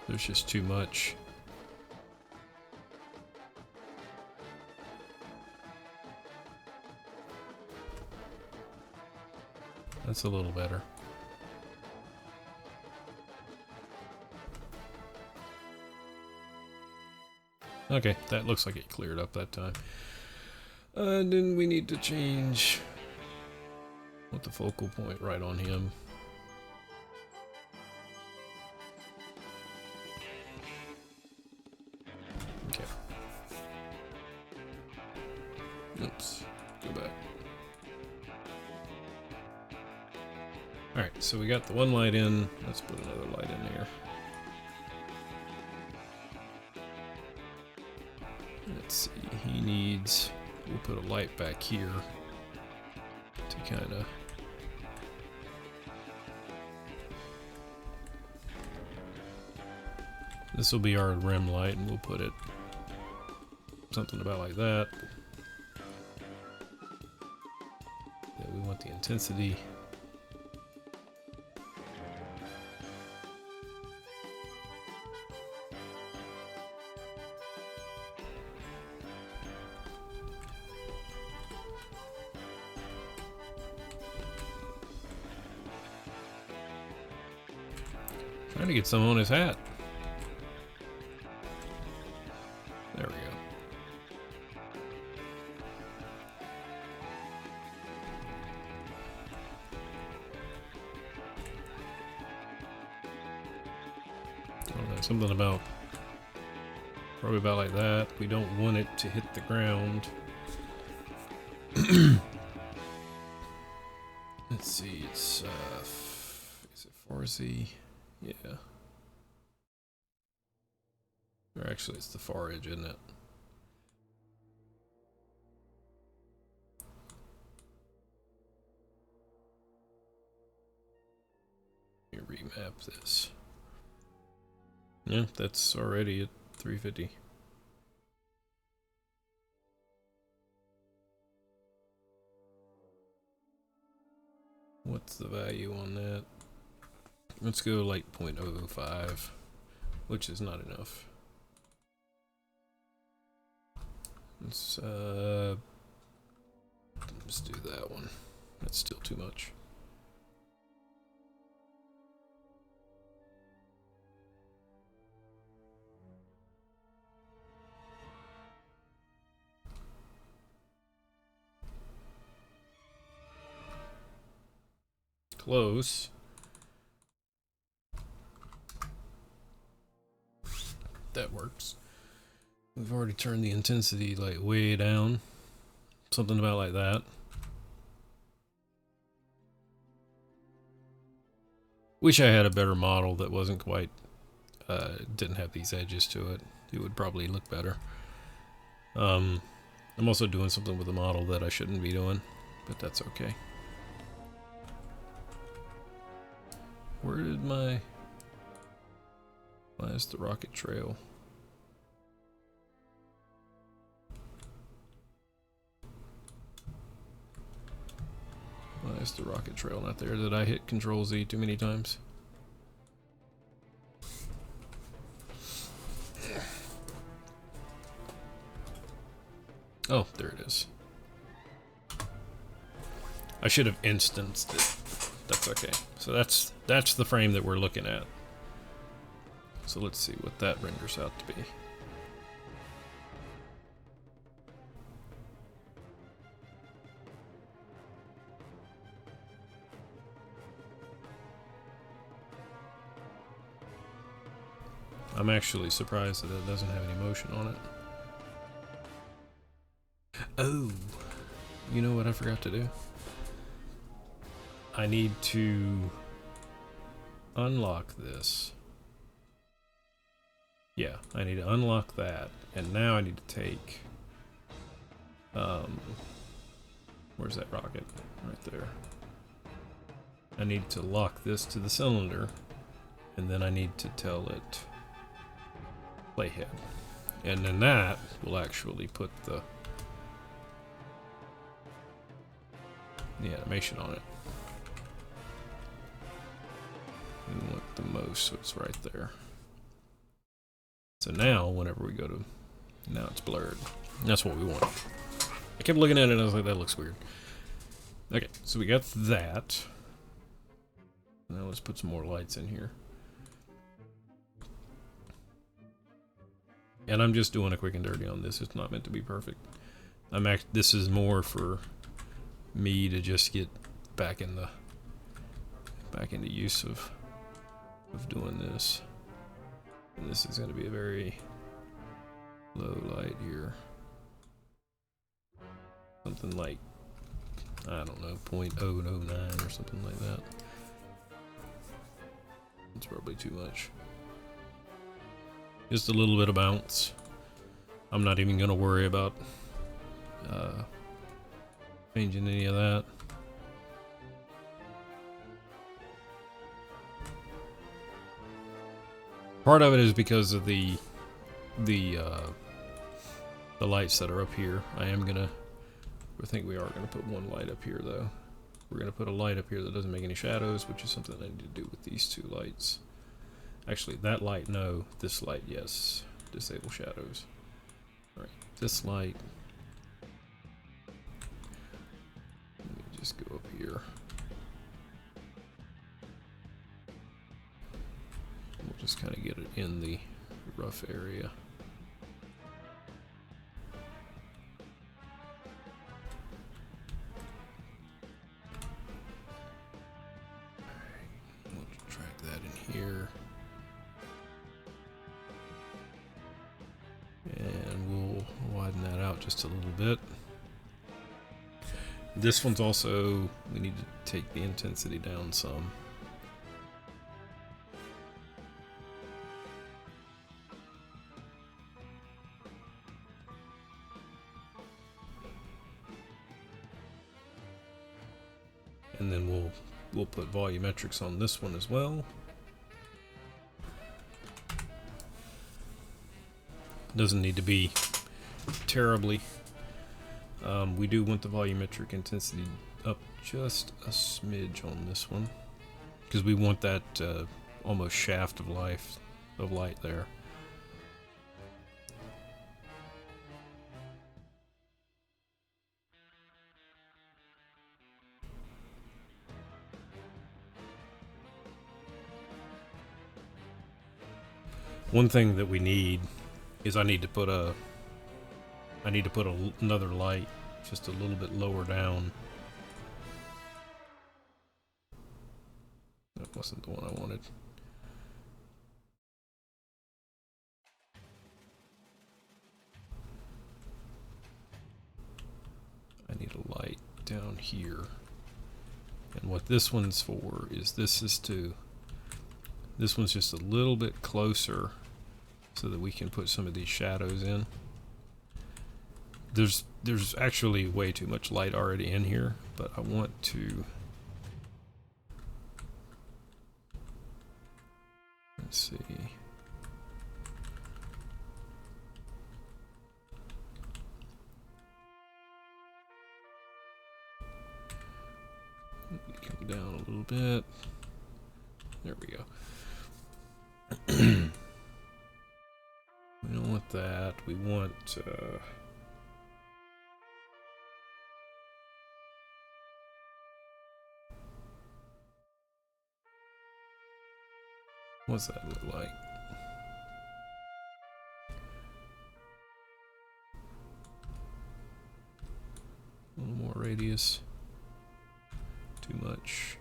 There's just too much. That's a little better. Okay, that looks like it cleared up that time. And then we need to change what the focal point right on him. Okay. Oops. Go back. Alright, so we got the one light in. Let's put another light in here. Let's see, he needs, we'll put a light back here to kind of, this will be our rim light and we'll put it something about like that. Then we want the intensity. Trying to get some on his hat. There we go. I don't know, something about, probably about like that. We don't want it to hit the ground. Let's see, it's, is it 4Z? Yeah. Or actually, it's the far edge, isn't it? remap this. Yeah, that's already at 350. What's the value on that? Let's go like 0.005, which is not enough. Let's do that one. That's still too much. Close. That works. We've already turned the intensity like way down. Something about like that. Wish I had a better model that wasn't quite, didn't have these edges to it. It would probably look better. I'm also doing something with the model that I shouldn't be doing, but that's okay. Where did my... Why is the rocket trail? Why is the rocket trail not there? Did I hit Control Z too many times? Oh, there it is. I should have instanced it. That's okay. So that's the frame that we're looking at. So let's see what that renders out to be. I'm actually surprised that it doesn't have any motion on it. Oh, you know what I forgot to do? I need to unlock this. Yeah, I need to unlock that, and now I need to take, where's that rocket? Right there. I need to lock this to the cylinder, and then I need to tell it playhead. And then that will actually put the animation on it. We want the most, so it's right there. So now, whenever we go to... Now it's blurred. That's what we want. I kept looking at it and I was like, that looks weird. Okay, so we got that. Now let's put some more lights in here. And I'm just doing a quick and dirty on this. It's not meant to be perfect. This is more for me to just get back into use of doing this. And this is going to be a very low light here. Something like, I don't know, 0.009 or something like that. It's probably too much. Just a little bit of bounce. I'm not even going to worry about changing any of that. Part of it is because of the lights that are up here. I think we are gonna put one light up here though. We're gonna put a light up here that doesn't make any shadows, which is something I need to do with these two lights. Actually, that light, no. This light, yes. Disable shadows. Alright, this light. Let me just go up here. We'll just kind of get it in the rough area. Alright, we'll drag that in here. And we'll widen that out just a little bit. This one's also, we need to take the intensity down some. And then we'll put volumetrics on this one as well. Doesn't need to be terribly. We do want the volumetric intensity up just a smidge on this one, because we want that almost shaft of light there. One thing that we need is I need to put another light just a little bit lower down. That wasn't the one I wanted. I need a light down here. And what this one's for is this one's just a little bit closer so that we can put some of these shadows in. There's actually way too much light already in here, but I want to... Let's see. Come down a little bit. There we go. We don't want that. We want... what's that look like? A little more radius. Too much.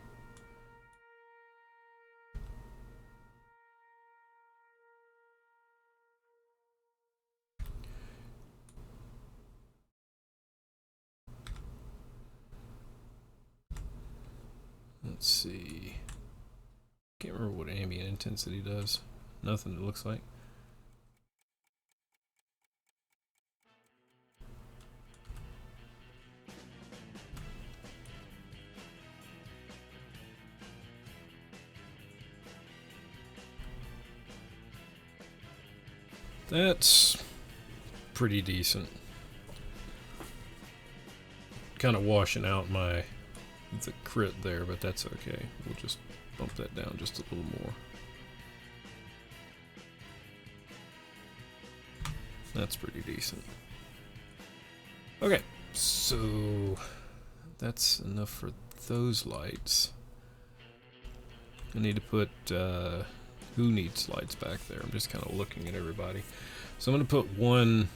Let's see. Can't remember what ambient intensity does. Nothing, it looks like. That's pretty decent. Kind of washing out the crit there, but that's okay. We'll just bump that down just a little more. That's pretty decent. Okay, so that's enough for those lights. I need to put who needs lights back there. I'm just kind of looking at everybody. So I'm going to put one.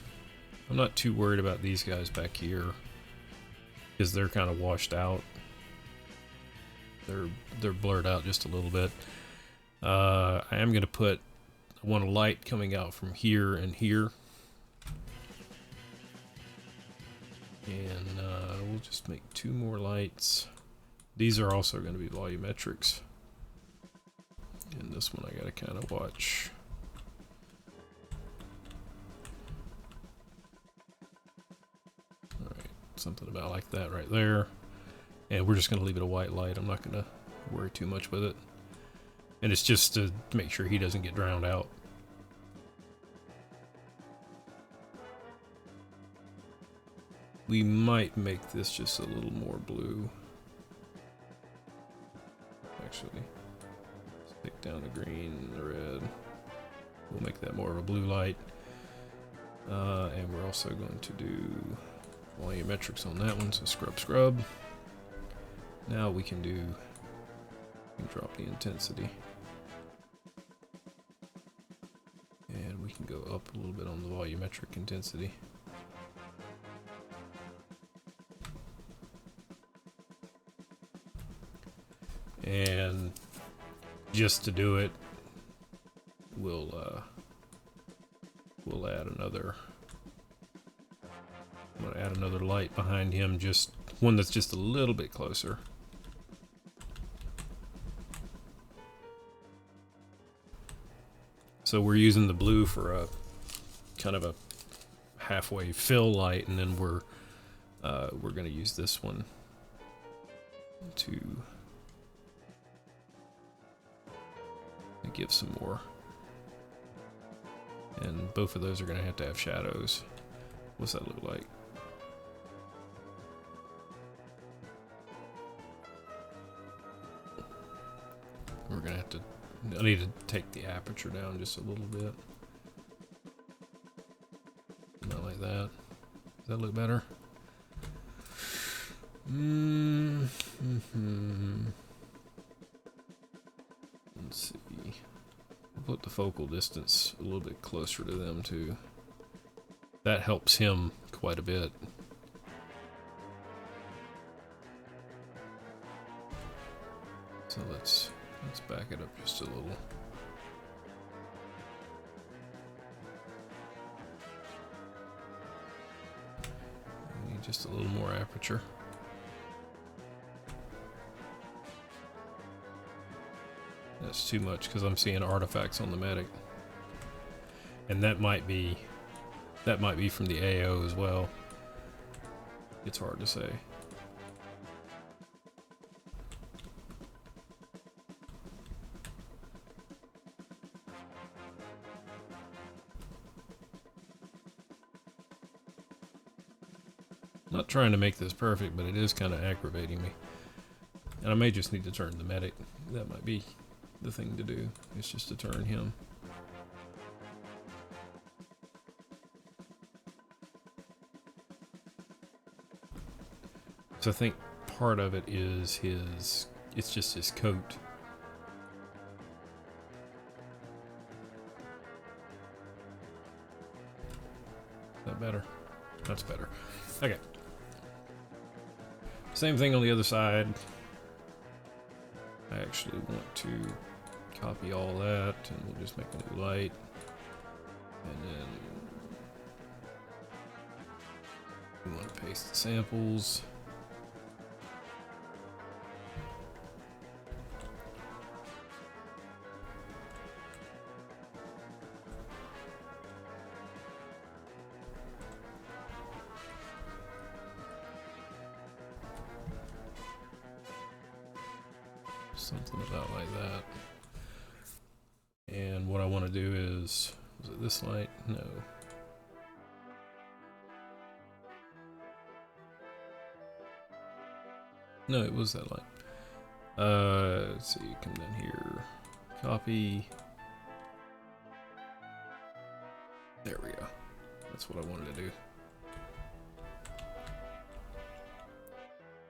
I'm not too worried about these guys back here because they're kind of washed out. They're blurred out just a little bit. I am going to put one light coming out from here and here. And we'll just make two more lights. These are also going to be volumetrics. And this one I gotta kind of watch. Alright, something about like that right there. And we're just gonna leave it a white light. I'm not gonna worry too much with it. And it's just to make sure he doesn't get drowned out. We might make this just a little more blue. Actually. Take down the green and the red. We'll make that more of a blue light. And we're also going to do volumetrics on that one, so scrub. Now we can drop the intensity. And we can go up a little bit on the volumetric intensity. And just to do it, we'll add another. I'm gonna add another light behind him, just one that's just a little bit closer. So we're using the blue for a kind of a halfway fill light, and then we're gonna use this one to give some more And both of those are going to have shadows. What's that look like? We're going to have to... I need to take the aperture down just a little bit. Not like that. Does that look better? Let's see. I'll put the focal distance a little bit closer to them too. That helps him quite a bit. So let's back it up just a little. We need just a little more aperture. That's too much because I'm seeing artifacts on the medic. And that might be from the AO as well. It's hard to say. Not trying to make this perfect, but it is kind of aggravating me. And I may just need to turn the medic. That might be the thing to do. It's just to turn him. So I think part of it is it's just his coat. Is that better? That's better. Okay. Same thing on the other side. I actually want to copy all that, and we'll just make a new light. And then we want to paste the samples. Something about like that. And what I want to do is it this light? No. No, it was that light. Let's see, come down here. Copy. There we go. That's what I wanted to do.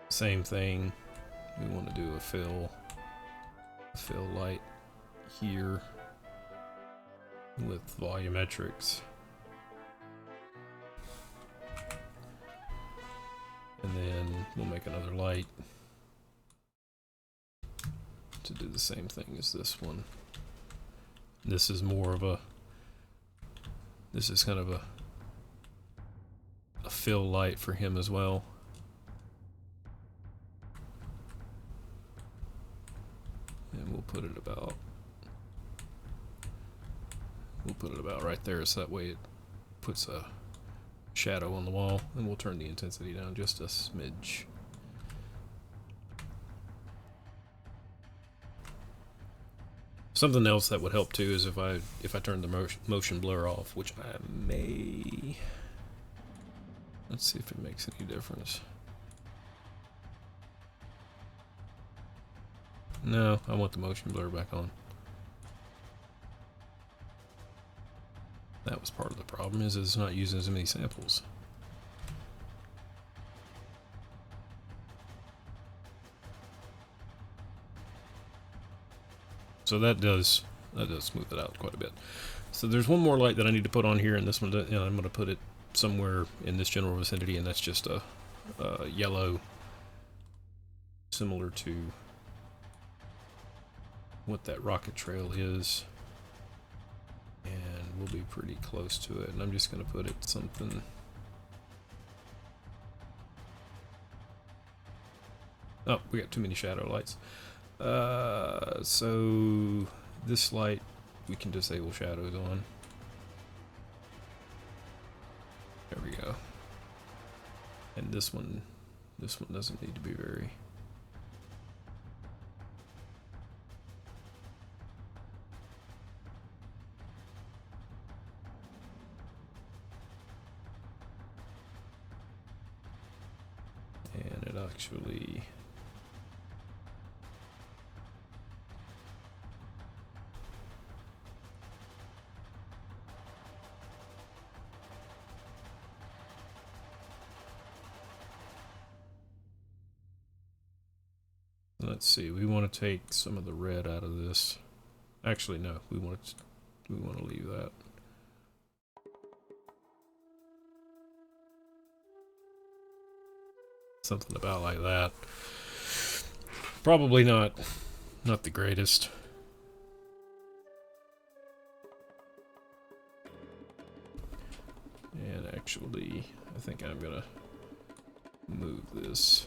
Same thing. We want to do a fill light here with volumetrics, and then we'll make another light to do the same thing as this one. This is more of this is kind of a fill light for him as well. And we'll put it about right there, so that way it puts a shadow on the wall, and we'll turn the intensity down just a smidge. Something else that would help too is if I turn the motion blur off, which I may. Let's see if it makes any difference. No, I want the motion blur back on. That was part of the problem, is it's not using as many samples. So that does smooth it out quite a bit. So there's one more light that I need to put on here, and this one, I'm going to put it somewhere in this general vicinity, and that's just a yellow, similar to what that rocket trail is, and we'll be pretty close to it. And I'm just going to put it something. Oh, we got too many shadow lights. So this light we can disable shadows on. There we go. And this one doesn't need to be very. it actually... Let's see, we want to take some of the red out of this. Actually, no, we want to leave that. Something about like that. Probably not the greatest. And actually, I think I'm gonna move this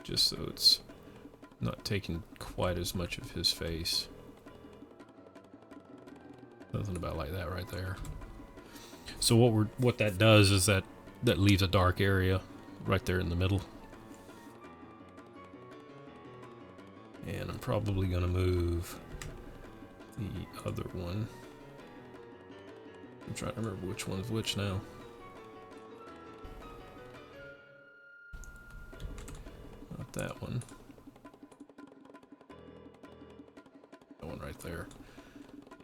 just so it's not taking quite as much of his face. Something about like that right there. So what that does is that leaves a dark area right there in the middle. And I'm probably gonna move the other one. I'm trying to remember which one's which now. Not that one. That one right there.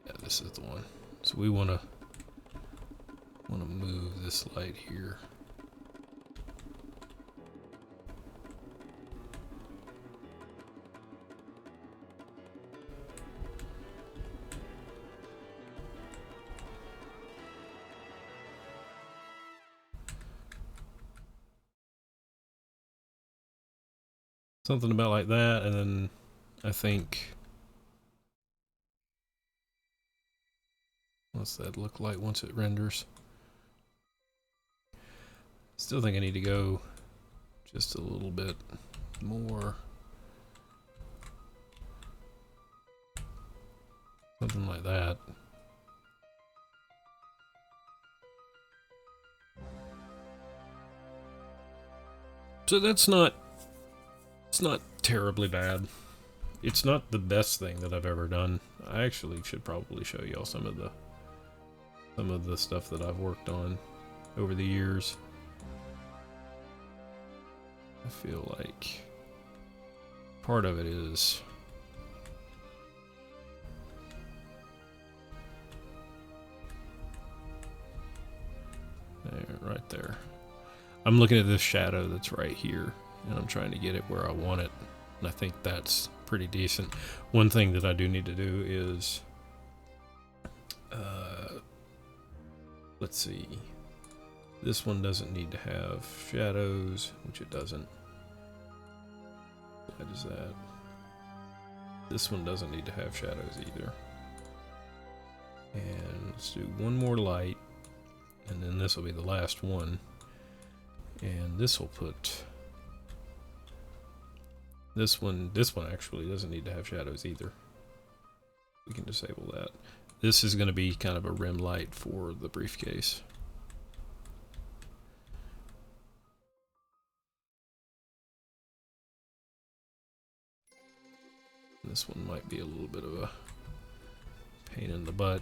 Yeah, this is the one. So we wanna move this light here. Something about like that, and then I think... What's that look like once it renders? Still think I need to go just a little bit more. Something like that. So that's not... It's not terribly bad. It's not the best thing that I've ever done. I actually should probably show y'all some of the stuff that I've worked on over the years. I feel like part of it is there, right there. I'm looking at this shadow that's right here, and I'm trying to get it where I want it, and I think that's pretty decent. One thing that I do need to do is let's see, this one doesn't need to have shadows, which it doesn't. Why does that? This one doesn't need to have shadows either. And let's do one more light, and then this will be the last one. And this will put this one actually doesn't need to have shadows either. We can disable that. This is going to be kind of a rim light for the briefcase. This one might be a little bit of a pain in the butt.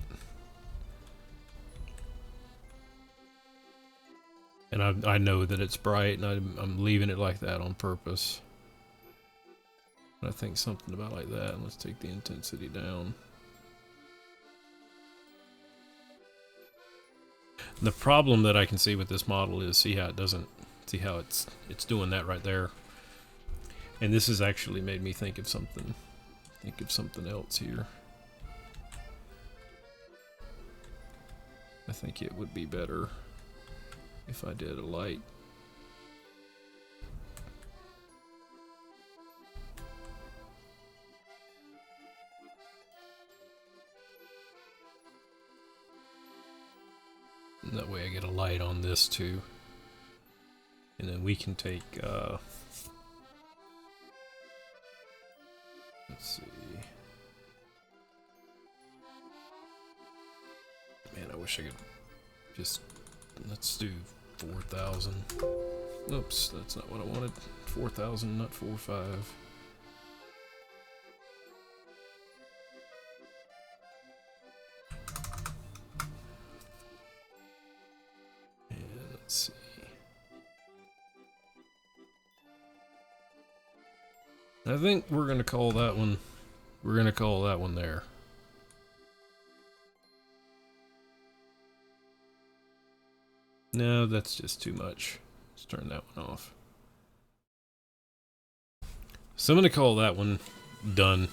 And I know that it's bright, and I'm leaving it like that on purpose. But I think something about like that, and let's take the intensity down. The problem that I can see with this model is see how it's doing that right there. And this has actually made me think of something else here. I think it would be better if I did a light. And that way I get a light on this too. And then we can take, let's see. Man, I wish I could just, let's do 4,000. Oops, that's not what I wanted. 4,000, not 4.5. And let's see. I think we're gonna call that one. We're gonna call that one there. No, that's just too much. Let's turn that one off. So I'm gonna call that one done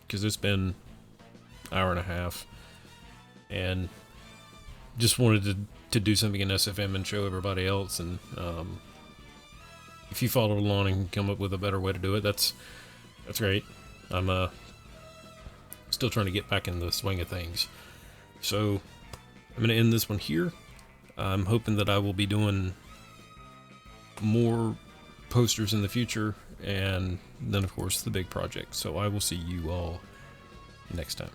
because it's been an hour and a half, and just wanted to do something in SFM and show everybody else. And if you follow along and come up with a better way to do it, that's great. I'm still trying to get back in the swing of things. So I'm gonna end this one here. I'm hoping that I will be doing more posters in the future, and then of course the big project. So I will see you all next time.